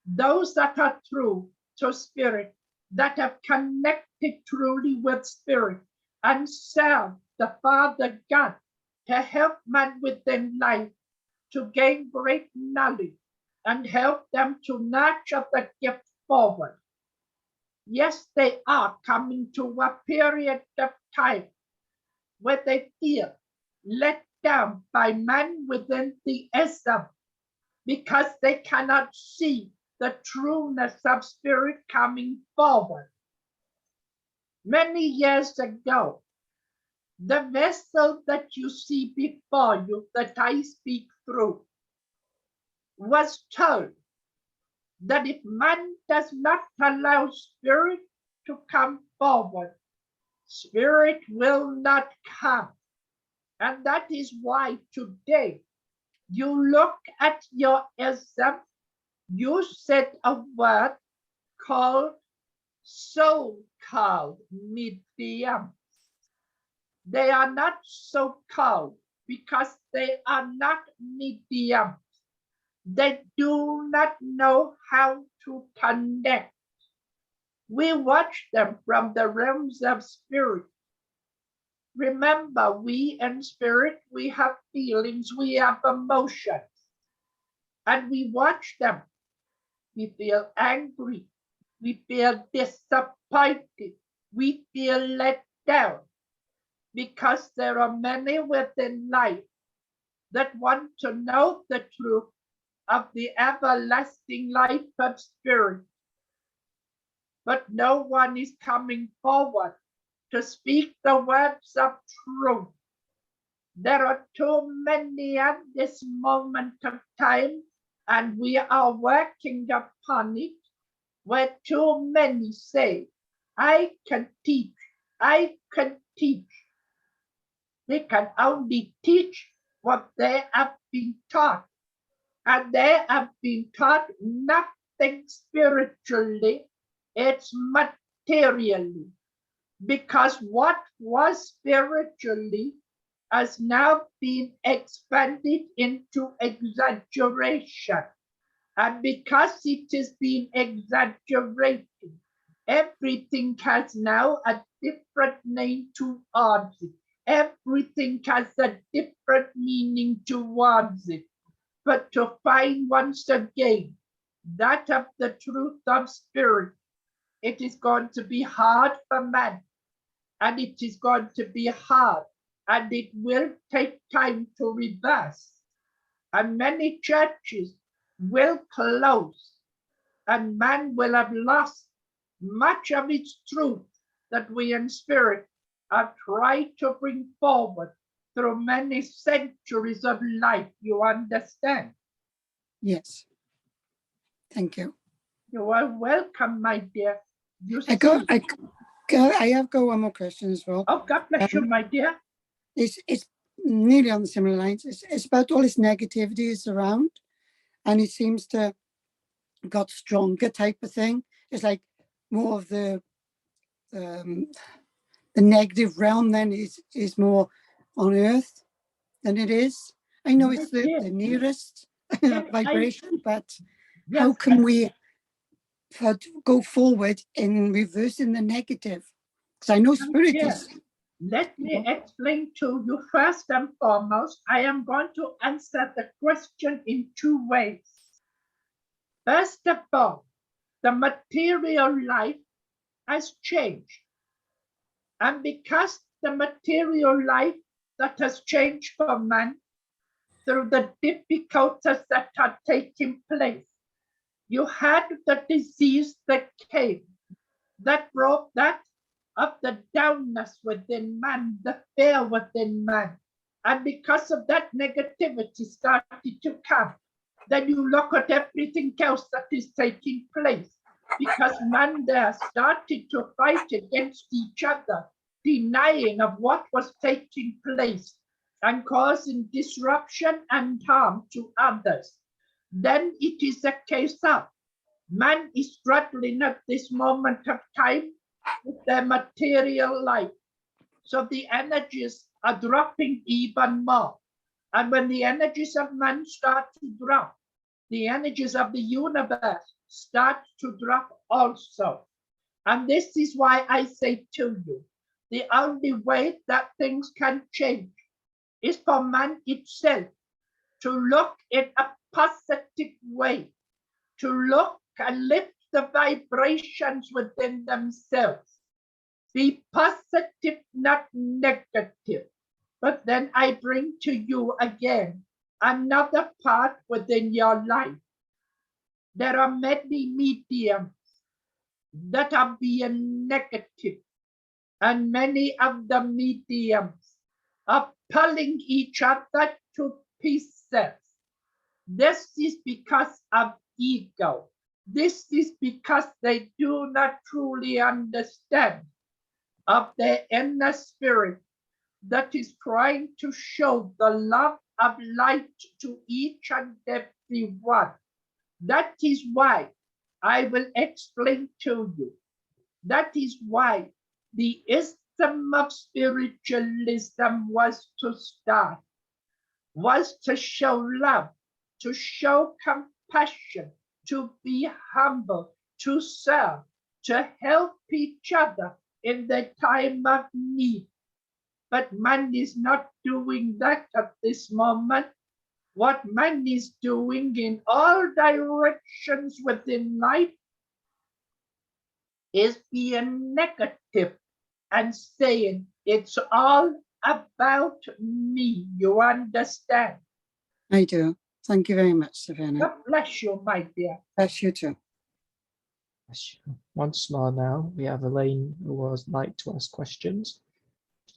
those that are true to Spirit, that have connected truly with Spirit and serve the Father God to help man within life to gain great knowledge and help them to nurture the gift forward. Yes, they are coming to a period of time where they feel let down by man within the ism because they cannot see the trueness of Spirit coming forward. Many years ago, the vessel that you see before you, that I speak through, was told that if man does not allow Spirit to come forward, Spirit will not come. And that is why today you look at your ism, you said a word called so-called mediums. They are not so-called because they are not mediums. They do not know how to connect. We watch them from the realms of Spirit. Remember, we in Spirit, we have feelings, we have emotions, and we watch them. We feel angry, we feel disappointed, we feel let down, because there are many within life that want to know the truth of the everlasting life of Spirit. But no one is coming forward to speak the words of truth. There are too many at this moment of time, and we are working upon it, where too many say, I can teach, I can teach. They can only teach what they have been taught, and they have been taught nothing spiritually, it's materially, because what was spiritually has now been expanded into exaggeration. And because it is being exaggerated, everything has now a different name towards it. Everything has a different meaning towards it. But to find once again that of the truth of Spirit, it is going to be hard for man, and it is going to be hard, and it will take time to reverse. And many churches will close, and man will have lost much of its truth that we in Spirit have tried to bring forward through many centuries of life. You understand? Yes. Thank you. You are welcome, my dear. I have got one more question as well. Oh, God bless you, my dear. It's nearly on the similar lines. It's about all this negativity is around, and it seems to got stronger type of thing. It's like more of the negative realm then is more on Earth than it is. I know it's the nearest vibration, but Yes. how can we go forward in reversing the negative? Because I know Spirit is. Let me explain to you first and foremost. I am going to answer the question in two ways. First of all, the material life has changed. And because the material life that has changed for man through the difficulties that are taking place, you had the disease that came, that brought that of the downness within man, the fear within man. And because of that, negativity started to come. Then you look at everything else that is taking place, because man there started to fight against each other, denying of what was taking place and causing disruption and harm to others. Then it is a case of man is struggling at this moment of time with their material life. So the energies are dropping even more. And when the energies of man start to drop, the energies of the universe start to drop also. And this is why I say to you, the only way that things can change is for man itself to look in a positive way, to look and lift the vibrations within themselves. Be positive, not negative. But then I bring to you again another part within your life. There are many mediums that are being negative, and many of the mediums are pulling each other to pieces. This is because of ego. This is because they do not truly understand of their inner spirit that is trying to show the love of light to each and every one. That is why I will explain to you. That is why the ism of spiritualism was to start, was to show love, to show compassion, to be humble, to serve, to help each other in the time of need. But man is not doing that at this moment. What man is doing in all directions within life is being negative and saying it's all about me. You understand? I do. Thank you very much, Savannah. God bless you, my dear. Bless you too. Once more now, we have Elaine who would like to ask questions.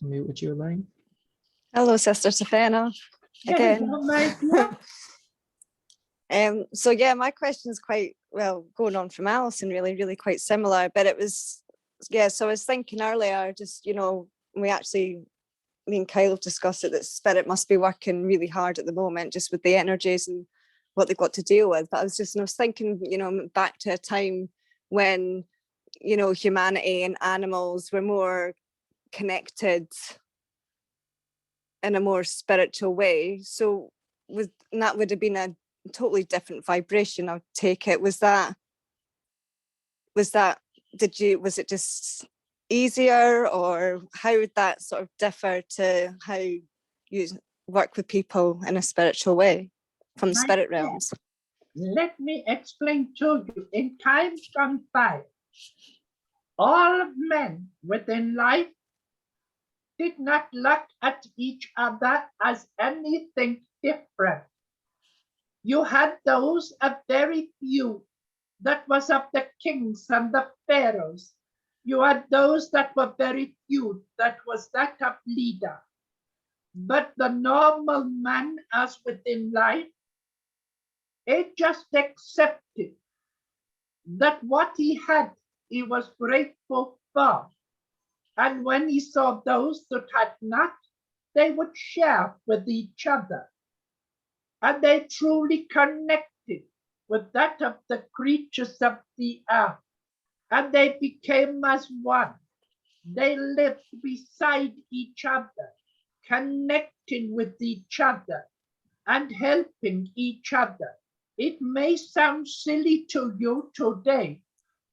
Mute with you, Elaine. Hello, Sister Savannah. Again. Hello, my dear. So yeah, my question is quite, well, going on from Alison, really quite similar, but it was, yeah, so I was thinking earlier, just, you know, me and Kyle have discussed it, that spirit must be working really hard at the moment, just with the energies and what they've got to deal with. But I was thinking, you know, back to a time when, you know, humanity and animals were more connected in a more spiritual way. So that would have been a totally different vibration, I would take it. Was it just easier, or how would that sort of differ to how you work with people in a spiritual way from the spirit realms? Let me explain to you. In times gone by, all men within life did not look at each other as anything different. You had those, a very few, that was of the kings and the pharaohs. You had those that were very few, that was that of leader. But the normal man, as within life, he just accepted that what he had, he was grateful for. And when he saw those that had not, they would share with each other. And they truly connected with that of the creatures of the earth. And they became as one. They lived beside each other, connecting with each other and helping each other. It may sound silly to you today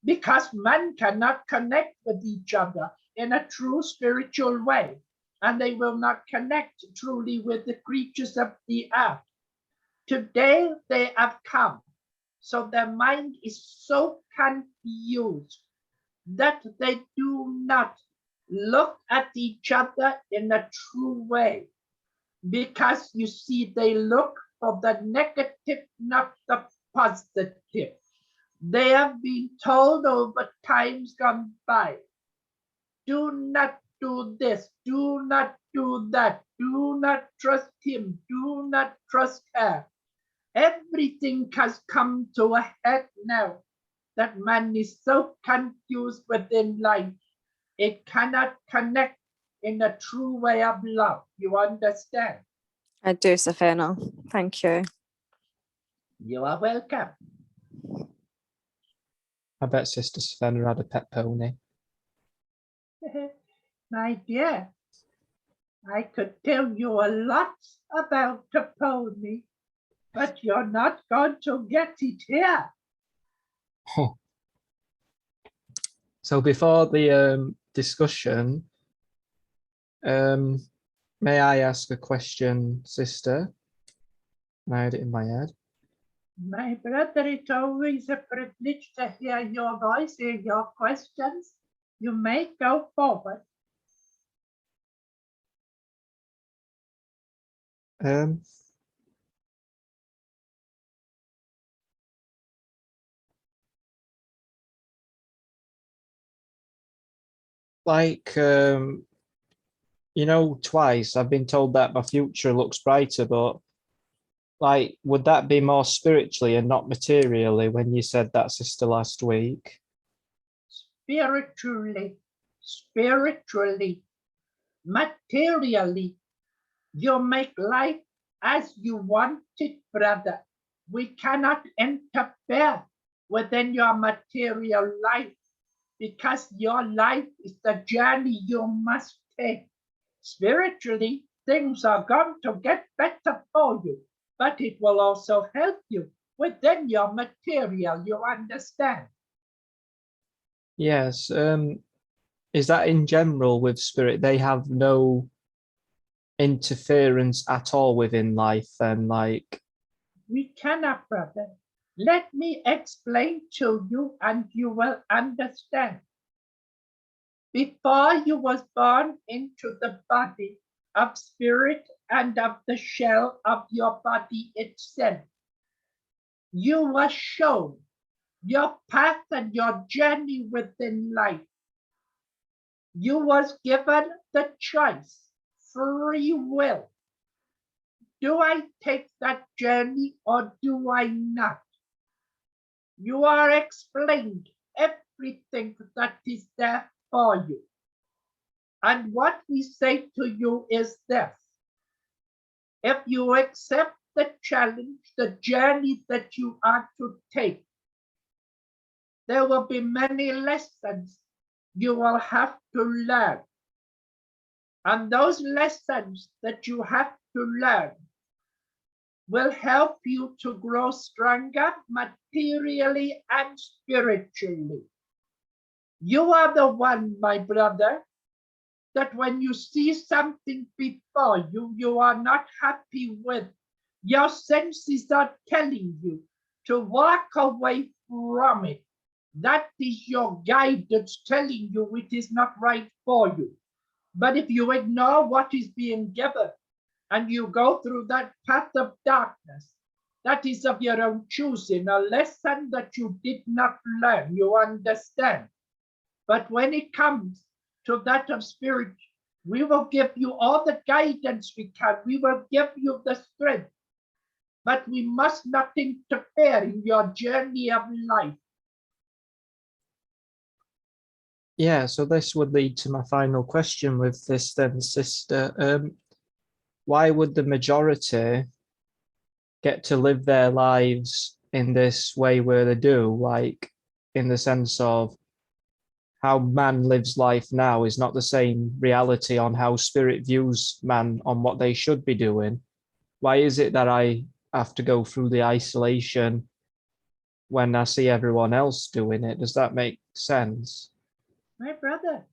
because man cannot connect with each other in a true spiritual way, and they will not connect truly with the creatures of the earth. Today they have come So their mind is so confused that they do not look at each other in a true way. Because you see, they look for the negative, not the positive. They have been told over times gone by, do not do this, do not do that, do not trust him, do not trust her. Everything has come to a head now that man is so confused within life. It cannot connect in a true way of love. You understand? I do, Safina. Thank you. You are welcome. I bet Sister Savannah had a pet pony. My dear, I could tell you a lot about the pony, but you're not going to get it here. So before the discussion, may I ask a question, Sister? I had it in my head. My brother, it's always a privilege to hear your voice, hear your questions. You may go forward. Like, you know, twice I've been told that my future looks brighter, but like, would that be more spiritually and not materially when you said that, Sister, last week? Spiritually, materially, you make life as you want it, brother. We cannot interfere within your material life because your life is the journey you must take. Spiritually, things are going to get better for you, but it will also help you within your material, you understand? Yes. Is that in general with spirit? They have no interference at all within life, and like, We cannot, brother. Let me explain to you and you will understand. Before you was born into the body of spirit and of the shell of your body itself, you were shown your path and your journey within life. You was given the choice, free will. Do I take that journey or do I not? You are explained everything that is there for you. And what we say to you is this: if you accept the challenge, the journey that you are to take, there will be many lessons you will have to learn. And those lessons that you have to learn will help you to grow stronger materially and spiritually. You are the one, my brother, that when you see something before you, you are not happy with. Your senses are telling you to walk away from it. That is your guidance telling you it is not right for you. But if you ignore what is being given and you go through that path of darkness, that is of your own choosing, a lesson that you did not learn, you understand. But when it comes to that of spirit, we will give you all the guidance we can. We will give you the strength, but we must not interfere in your journey of life. yeah. So this would lead to my final question with this then, Sister. Why would the majority get to live their lives in this way where they do, like in the sense of how man lives life now is not the same reality on how spirit views man on what they should be doing? Why is it that I have to go through the isolation when I see everyone else doing it? Does that make sense? My brother,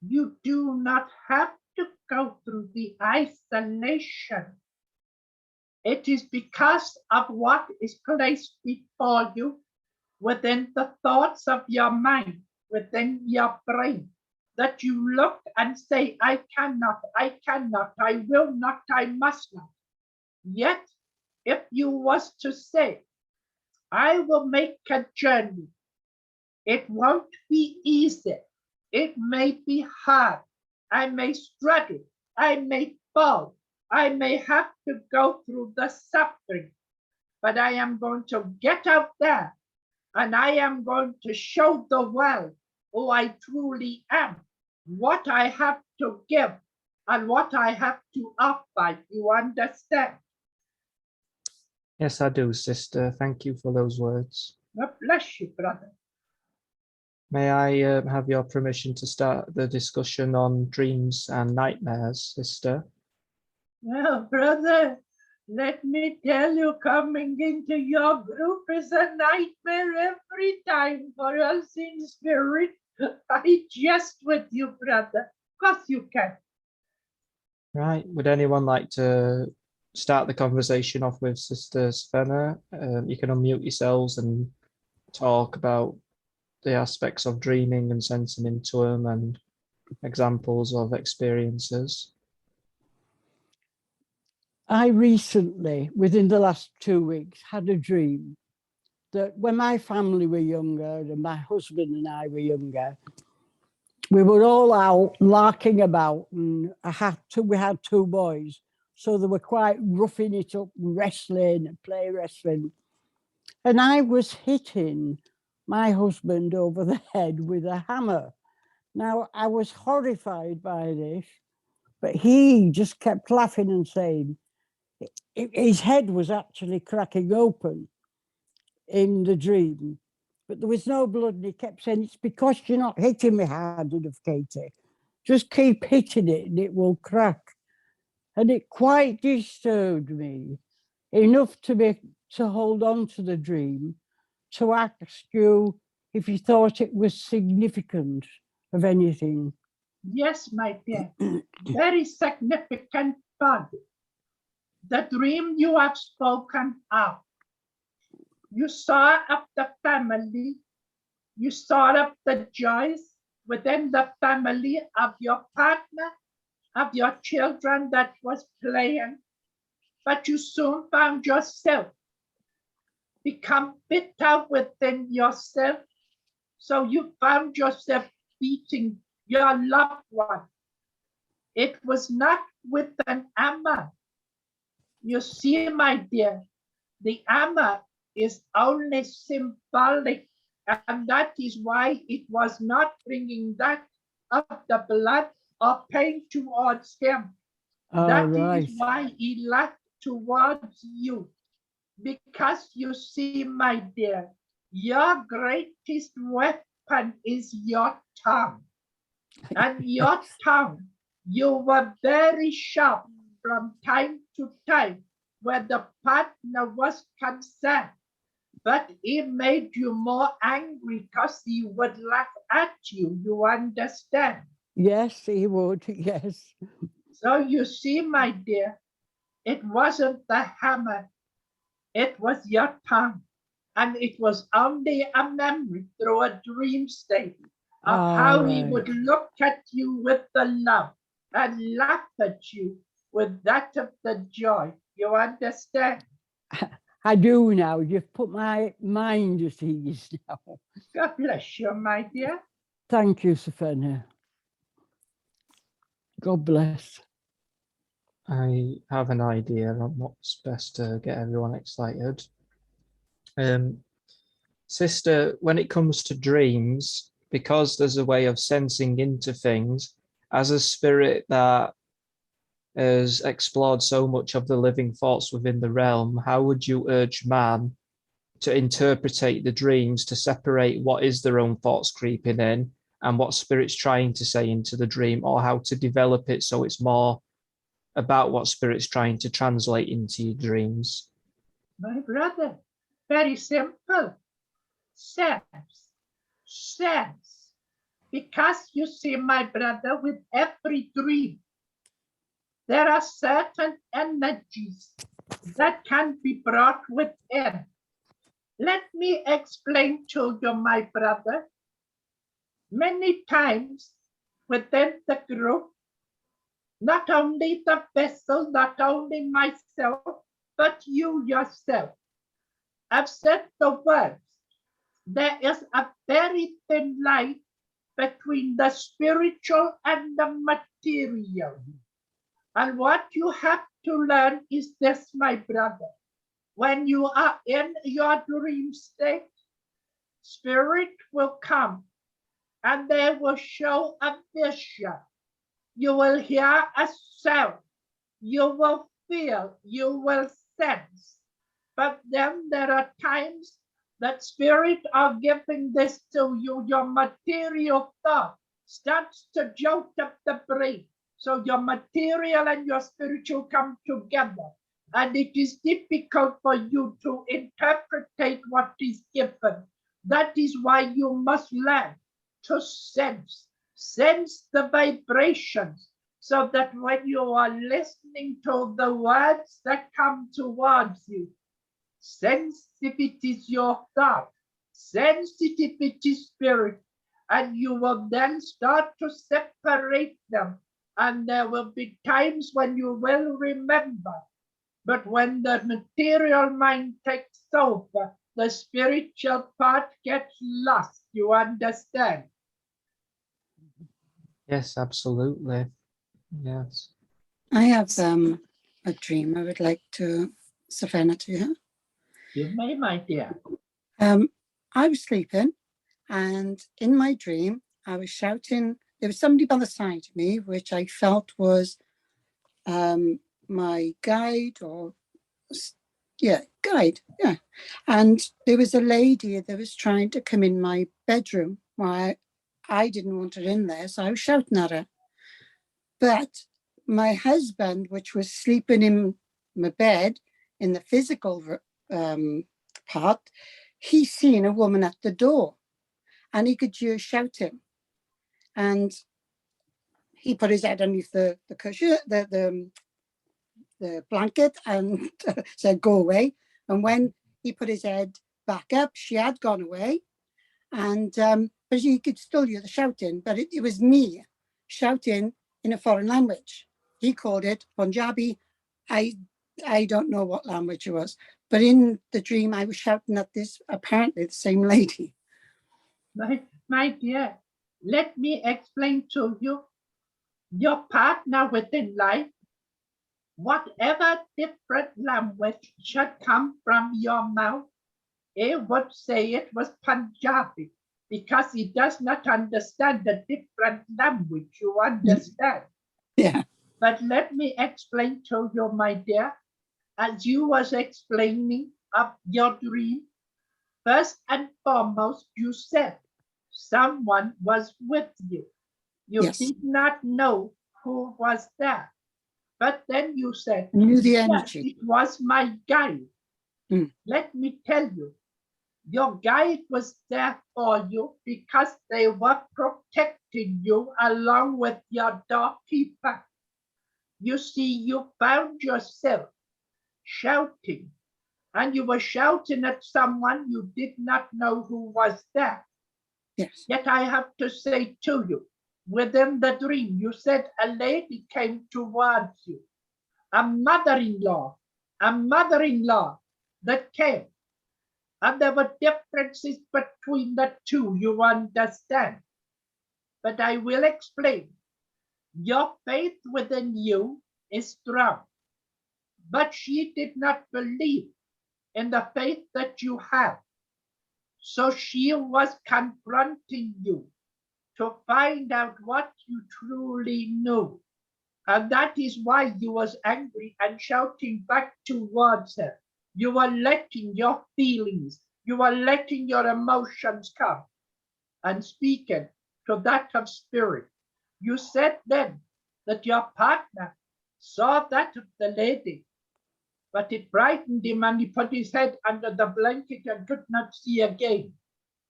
you do not have to go through the isolation. It is because of what is placed before you within the thoughts of your mind, within your brain, that you look and say, I cannot, I will not, I must not. Yet, if you was to say, I will make a journey, it won't be easy. It may be hard. I may struggle. I may fall. I may have to go through the suffering, but I am going to get out there and I am going to show the world who I truly am, what I have to give and what I have to offer. You understand? Yes, I do, sister. Thank you for those words. God bless you, brother. May I have your permission to start the discussion on dreams and nightmares, sister? Well, brother, let me tell you, coming into your group is a nightmare every time for us in spirit. I jest with you, brother. Of course you can. Right. Would anyone like to start the conversation off with Sister Svenna? You can unmute yourselves and talk about the aspects of dreaming and sensing into them and examples of experiences. I recently, within the last 2 weeks, had a dream that when my family were younger and my husband and I were younger, we were all out larking about, and we had 2 boys, so they were quite roughing it up, wrestling and play wrestling. And I was hitting my husband over the head with a hammer. Now, I was horrified by this, but he just kept laughing and saying, his head was actually cracking open in the dream, but there was no blood, and he kept saying, it's because you're not hitting me hard enough, Katie. Just keep hitting it and it will crack. And it quite disturbed me enough to hold on to the dream, to ask you if you thought it was significant of anything. Yes, my dear, very significant part. The dream you have spoken of. You saw of the family, you saw of the joys within the family of your partner, of your children that was playing, but you soon found yourself become bitter within yourself. So you found yourself beating your loved one. It was not with an hammer. You see, my dear, the hammer is only symbolic, and that is why it was not bringing that of the blood or pain towards him. That right. is why he laughed towards you. Because you see, my dear, your greatest weapon is your tongue. And your tongue, you were very sharp from time to time where the partner was concerned. But it made you more angry because he would laugh at you. You understand? Yes, he would, yes. So you see, my dear, it wasn't the hammer. It was your tongue. And it was only a memory through a dream state of how he would look at you with the love and laugh at you with that of the joy. You understand? I do now. You've put my mind at ease now. God bless you, my dear. Thank you, Sophia. God bless. I have an idea on what's best to get everyone excited. Sister, when it comes to dreams, because there's a way of sensing into things, as a spirit that has explored so much of the living thoughts within the realm, how would you urge man to interpretate the dreams to separate what is their own thoughts creeping in and what spirit's trying to say into the dream, or how to develop it so it's more about what spirit's trying to translate into your dreams? My brother, very simple. Sense. Because you see, my brother, with every dream, there are certain energies that can be brought within. Let me explain to you, my brother. Many times within the group, not only the vessel, not only myself, but you yourself, I've said the words. There is a very thin line between the spiritual and the material. And what you have to learn is this, my brother. When you are in your dream state, spirit will come and they will show a vision. You will hear a sound. You will feel, you will sense. But then there are times that spirit are giving this to you. Your material thought starts to jolt up the brain. So your material and your spiritual come together. And it is difficult for you to interpret what is given. That is why you must learn to sense the vibrations, so that when you are listening to the words that come towards you, sense if it is your thought, sense it if it is spirit, and you will then start to separate them. And there will be times when you will remember. But when the material mind takes over, the spiritual part gets lost. You understand? Yes, absolutely. Yes. I have a dream I would like to Savannah to hear. You may, my dear. I was sleeping, and in my dream, I was shouting. There was somebody by the side of me, which I felt was my guide, or guide. Yeah. And there was a lady that was trying to come in my bedroom. Why I didn't want her in there, so I was shouting at her. But my husband, which was sleeping in my bed in the physical part, he seen a woman at the door, and he could hear shouting. And he put his head underneath the cushion, the blanket, and said, "Go away." And when he put his head back up, she had gone away. And but he could still hear the shouting. But it was me shouting in a foreign language. He called it Punjabi. I don't know what language it was. But in the dream, I was shouting at this, apparently the same lady. My dear, let me explain to you. Your partner within life, whatever different language should come from your mouth, he would say it was Punjabi, because he does not understand the different language. You understand? Yeah. But let me explain to you, my dear, as you was explaining of your dream, first and foremost, you said someone was with you. You Yes. did not know who was there. But then you said, I knew the yes, energy. it was my guide. Mm. Let me tell you, your guide was there for you because they were protecting you along with your doorkeeper. You see, you found yourself shouting, and you were shouting at someone you did not know who was there. Yes. Yet I have to say to you, within the dream, you said a lady came towards you, a mother-in-law that came. And there were differences between the two, you understand. But I will explain. Your faith within you is strong. But she did not believe in the faith that you have. So she was confronting you to find out what you truly knew. And that is why you was angry and shouting back towards her. You were letting your feelings, you were letting your emotions come and speaking to that of spirit. You said then that your partner saw that of the lady, but it frightened him and he put his head under the blanket and could not see again.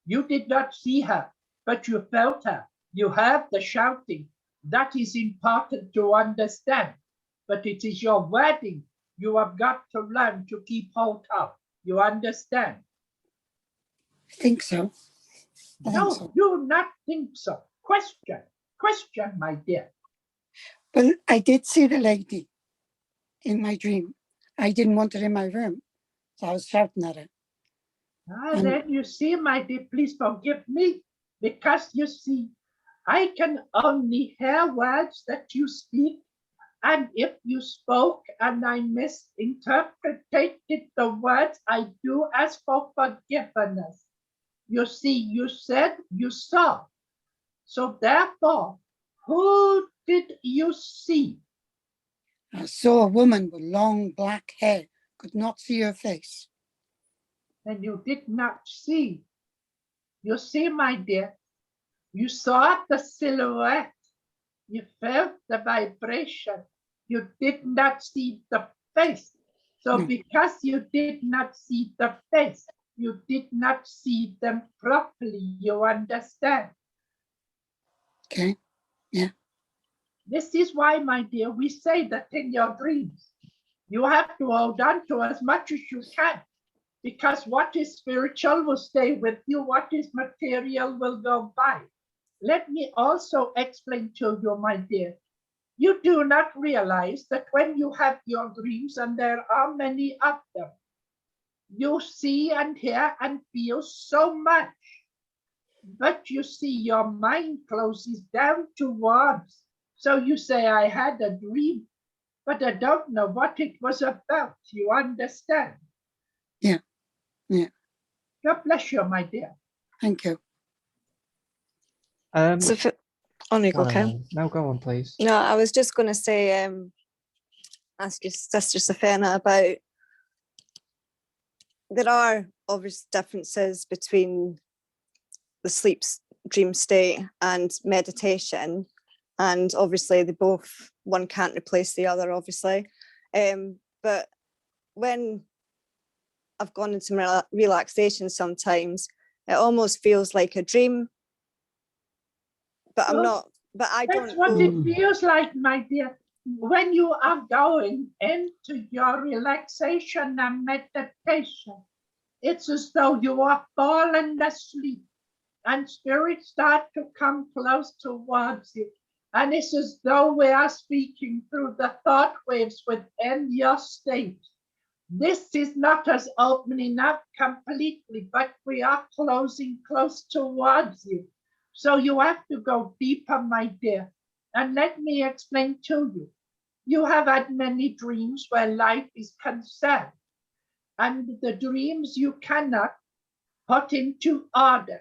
You did not see her, but you felt her. You heard the shouting. That is important to understand. But it is your wording You have got to learn to keep hold of. You understand? I think so. I think No, so. do not think so. Question, my dear. Well, I did see the lady in my dream. I didn't want her in my room, so I was shouting at her. And Then you see, my dear, please forgive me, because you see, I can only hear words that you speak, and if you spoke and I misinterpreted the words, I do ask for forgiveness. You see, you said you saw. So therefore, who did you see? I saw a woman with long black hair, could not see her face. And you did not see. You see, my dear, you saw the silhouette. You felt the vibration. You did not see the face. So No. because you did not see the face, you did not see them properly. You understand? Okay. Yeah. This is why, my dear, we say that in your dreams, you have to hold on to as much as you can, because what is spiritual will stay with you, what is material will go by. Let me also explain to you, my dear, you do not realize that when you have your dreams, and there are many of them, you see and hear and feel so much, but you see your mind closes down towards. So you say, I had a dream, but I don't know what it was about. You understand? Yeah. Yeah. God bless you, my dear. Thank you. So on you go, Sorry, Ken. Elaine. No, go on, please. No, I was just going to say, ask your sister Safena about, there are obvious differences between the sleep dream state and meditation, and obviously they both, one can't replace the other, obviously. But when I've gone into relaxation, sometimes it almost feels like a dream, but I'm not. But I don't. That's what it feels like, my dear. When you are going into your relaxation and meditation, it's as though you are falling asleep and spirits start to come close towards you. And it's as though we are speaking through the thought waves within your state. This is not us opening up completely, but we are closing close towards you. So you have to go deeper, my dear. And let me explain to you. You have had many dreams where life is concerned, and the dreams you cannot put into order.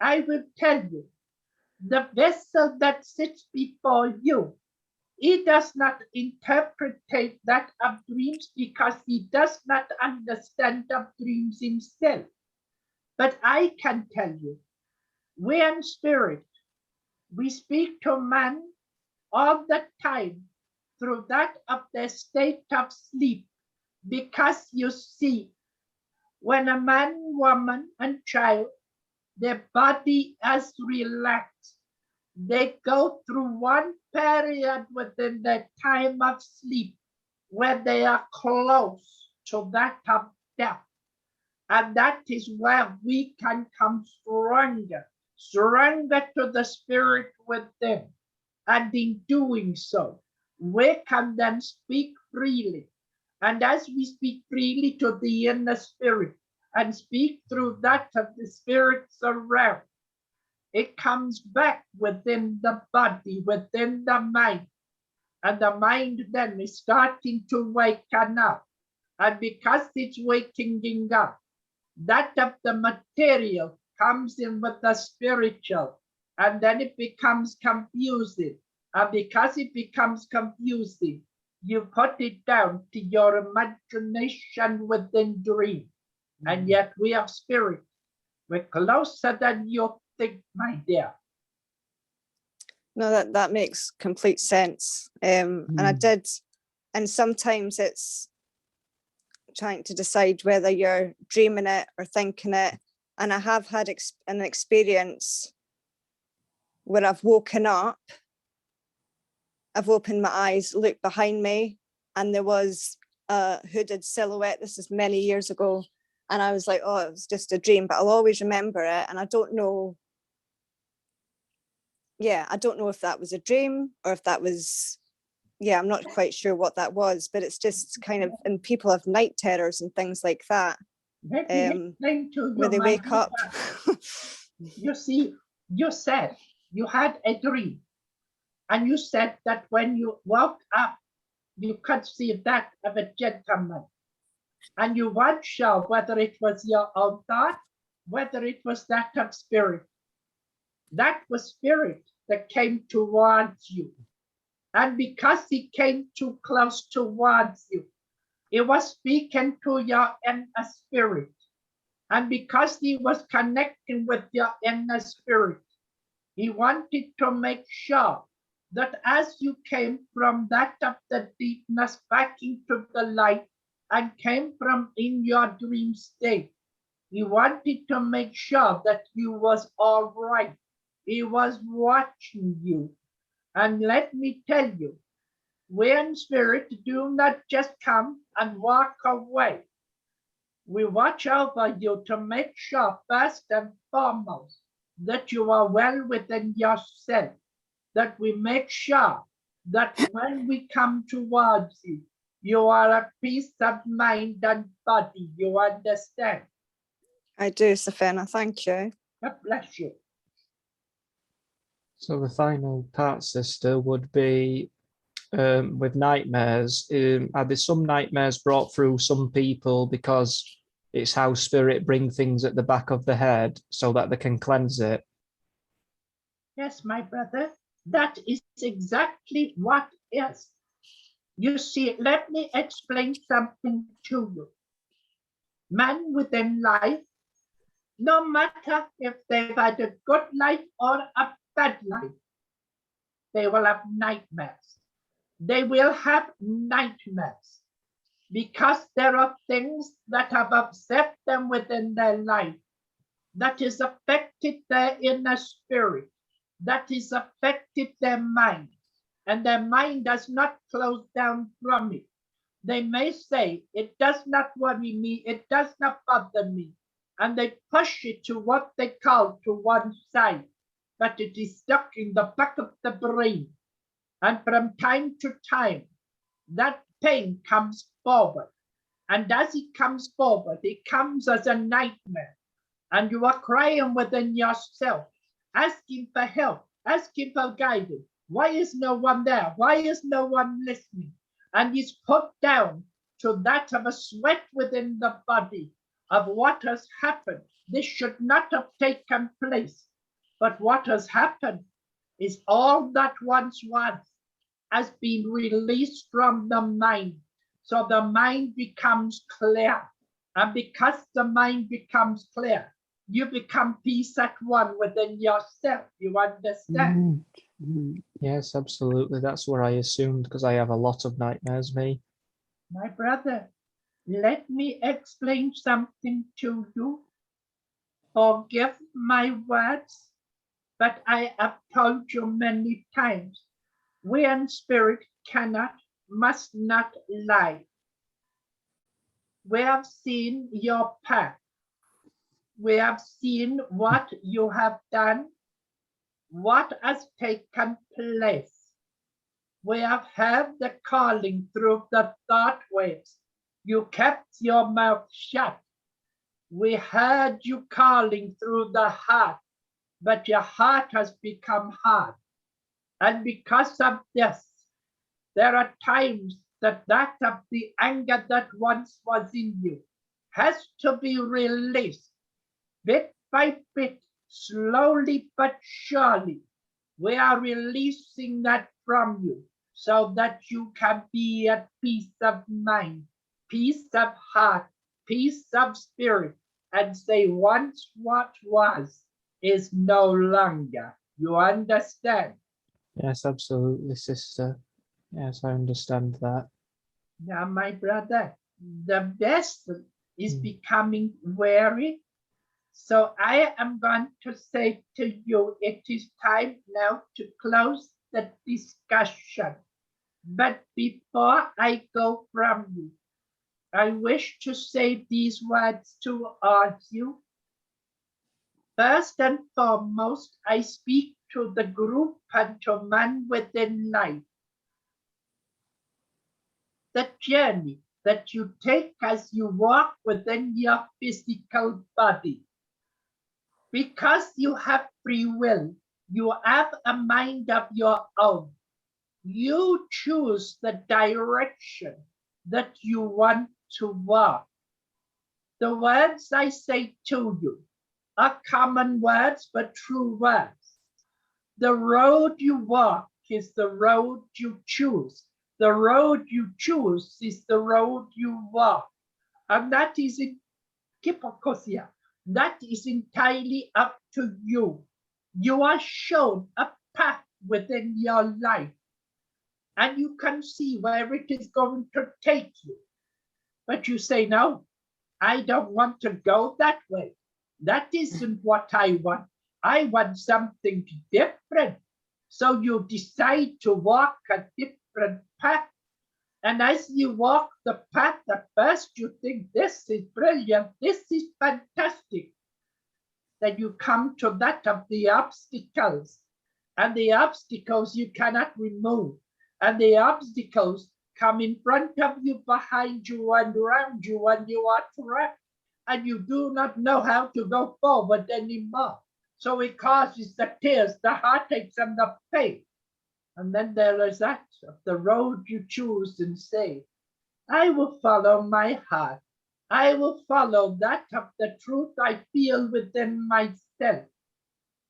I will tell you, the vessel that sits before you, he does not interpret that of dreams because he does not understand of dreams himself. But I can tell you, we in spirit, we speak to man all the time through that of their state of sleep. Because you see, when a man, woman, and child, their body is relaxed, they go through one period within their time of sleep where they are close to that of death. And that is where we can come stronger to the spirit within. And in doing so, we can then speak freely. And as we speak freely to the inner spirit and speak through that of the spirits around, it comes back within the body, within the mind. And the mind then is starting to waken up. And because it's waking up, that of the material comes in with the spiritual, and then it becomes confusing. And because it becomes confusing, you put it down to your imagination within dream. And yet we are spirit. We're closer than you think, my dear. No, that makes complete sense. And I did, and sometimes it's trying to decide whether you're dreaming it or thinking it. And I have had an experience where I've woken up, I've opened my eyes, looked behind me, and there was a hooded silhouette. This is many years ago. And I was like, oh, it was just a dream, but I'll always remember it. And I don't know. Yeah, I don't know if that was a dream or if that was, yeah, I'm not quite sure what that was, but it's just kind of, and people have night terrors and things like that, Let me explain to you, where they my wake up. dear. You see, you said you had a dream, and you said that when you woke up, you could see that of a gentleman, and you weren't sure whether it was your own thought, whether it was that of spirit. That was spirit that came towards you. And because he came too close towards you, he was speaking to your inner spirit. And because he was connecting with your inner spirit, he wanted to make sure that as you came from that of the deepness back into the light and came from in your dream state, he wanted to make sure that you was all right. He was watching you. And let me tell you, we in spirit do not just come and walk away. We watch over you to make sure, first and foremost, that you are well within yourself, that we make sure that when we come towards you, you are at peace of mind and body. You understand? I do, Safina, thank you. God bless you. So the final part, sister, would be with nightmares. Are there some nightmares brought through some people because it's how spirit bring things at the back of the head so that they can cleanse it? Yes, my brother, that is exactly what is. You see, let me explain something to you. Man within life, no matter if they've had a good life or a bad life, they will have nightmares. They will have nightmares because there are things that have upset them within their life, that has affected their inner spirit, that has affected their mind, and their mind does not close down from it. They may say, it does not worry me, it does not bother me, and they push it to what they call to one side, but it is stuck in the back of the brain. And from time to time, that pain comes forward. And as it comes forward, it comes as a nightmare. And you are crying within yourself, asking for help, asking for guidance. Why is no one there? Why is no one listening? And it's put down to that of a sweat within the body of what has happened. This should not have taken place. But what has happened is all that once was has been released from the mind. So the mind becomes clear. And because the mind becomes clear, you become peace at one within yourself. You understand? Yes, absolutely. That's what I assumed because I have a lot of nightmares, me. My brother, let me explain something to you. Forgive my words, but I have told you many times, we in spirit cannot, must not lie. We have seen your path. We have seen what you have done, what has taken place. We have heard the calling through the thought waves. You kept your mouth shut. We heard you calling through the heart, but your heart has become hard. And because of this, there are times that of the anger that once was in you has to be released bit by bit, slowly but surely. We are releasing that from you so that you can be at peace of mind, peace of heart, peace of spirit, and say once what was is no longer. You understand? Yes, absolutely, sister. Yes, I understand that. Now, my brother, the vessel is becoming weary. So I am going to say to you, it is time now to close the discussion. But before I go from you, I wish to say these words to all of you. First and foremost, I speak to the group and to man within life. The journey that you take as you walk within your physical body. Because you have free will, you have a mind of your own. You choose the direction that you want to walk. The words I say to you are common words, but true words. The road you walk is the road you choose. The road you choose is the road you walk. And that is in Kippakosia. That is entirely up to you. You are shown a path within your life, and you can see where it is going to take you. But you say, no, I don't want to go that way. That isn't what I want. I want something different. So you decide to walk a different path. And as you walk the path, at first you think, this is brilliant, this is fantastic. Then you come to that of the obstacles. And the obstacles you cannot remove. And the obstacles come in front of you, behind you, and around you, and you are trapped. And you do not know how to go forward anymore. So it causes the tears, the heartaches, and the pain. And then there is that of the road you choose and say, I will follow my heart. I will follow that of the truth I feel within myself.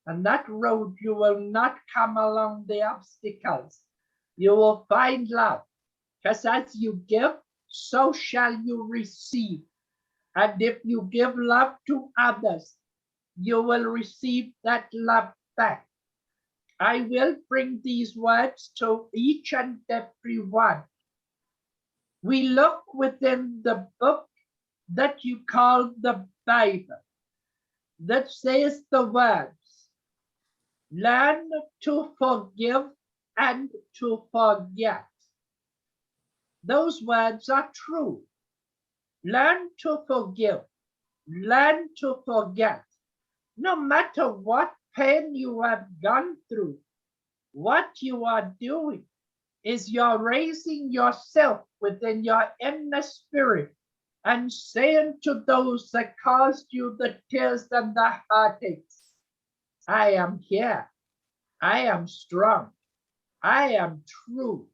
And that road you will not come along the obstacles. You will find love. Because as you give, so shall you receive. And if you give love to others, you will receive that love back. I will bring these words to each and every one. We look within the book that you call the Bible, that says the words, learn to forgive and to forget. Those words are true. Learn to forgive, learn to forget. No matter what pain you have gone through, what you are doing is you're raising yourself within your inner spirit and saying to those that caused you the tears and the heartaches, I am here, I am strong, I am true,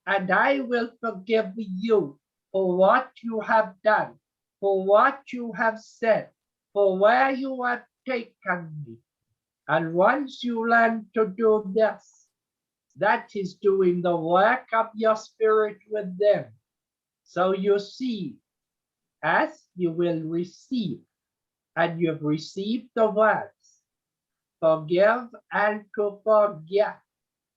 and I will forgive you for what you have done, for what you have said, for where you have taken me. And once you learn to do this, that is doing the work of your spirit with them. So you see, as you will receive, and you've received the words, forgive and to forget,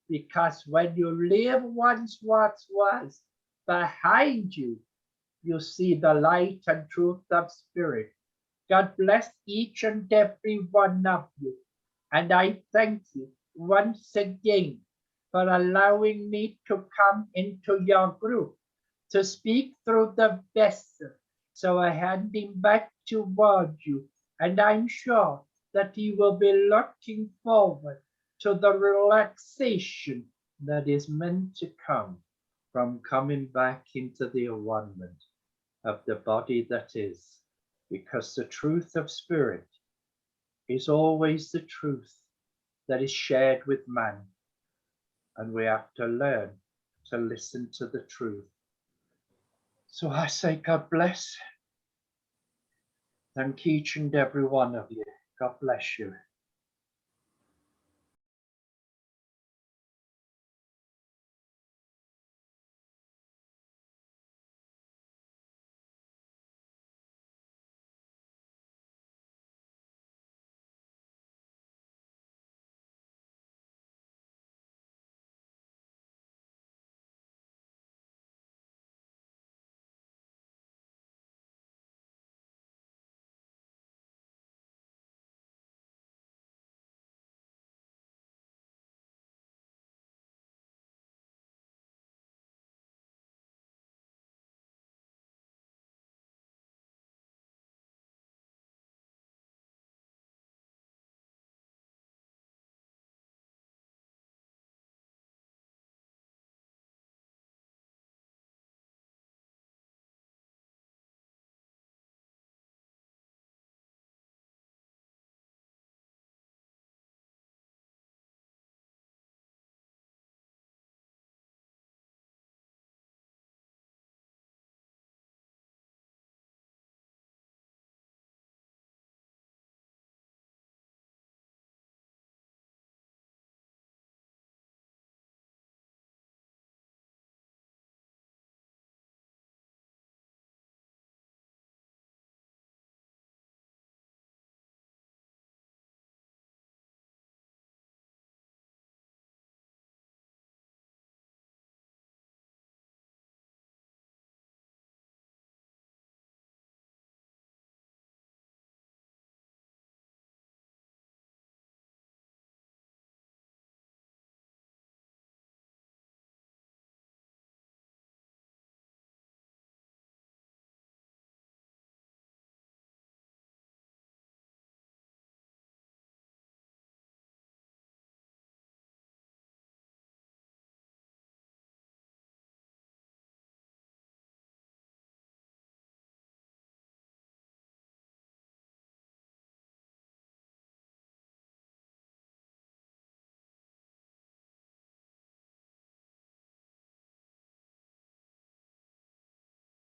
because when you leave once what was behind you, you see the light and truth of spirit. God bless each and every one of you. And I thank you once again for allowing me to come into your group to speak through the vessel. So I hand him back toward you, and I'm sure that he will be looking forward to the relaxation that is meant to come from coming back into the one-ment of the body that is, because the truth of spirit is always the truth that is shared with man, and we have to learn to listen to the truth. So I say God bless. Thank each and every one of you. God bless you.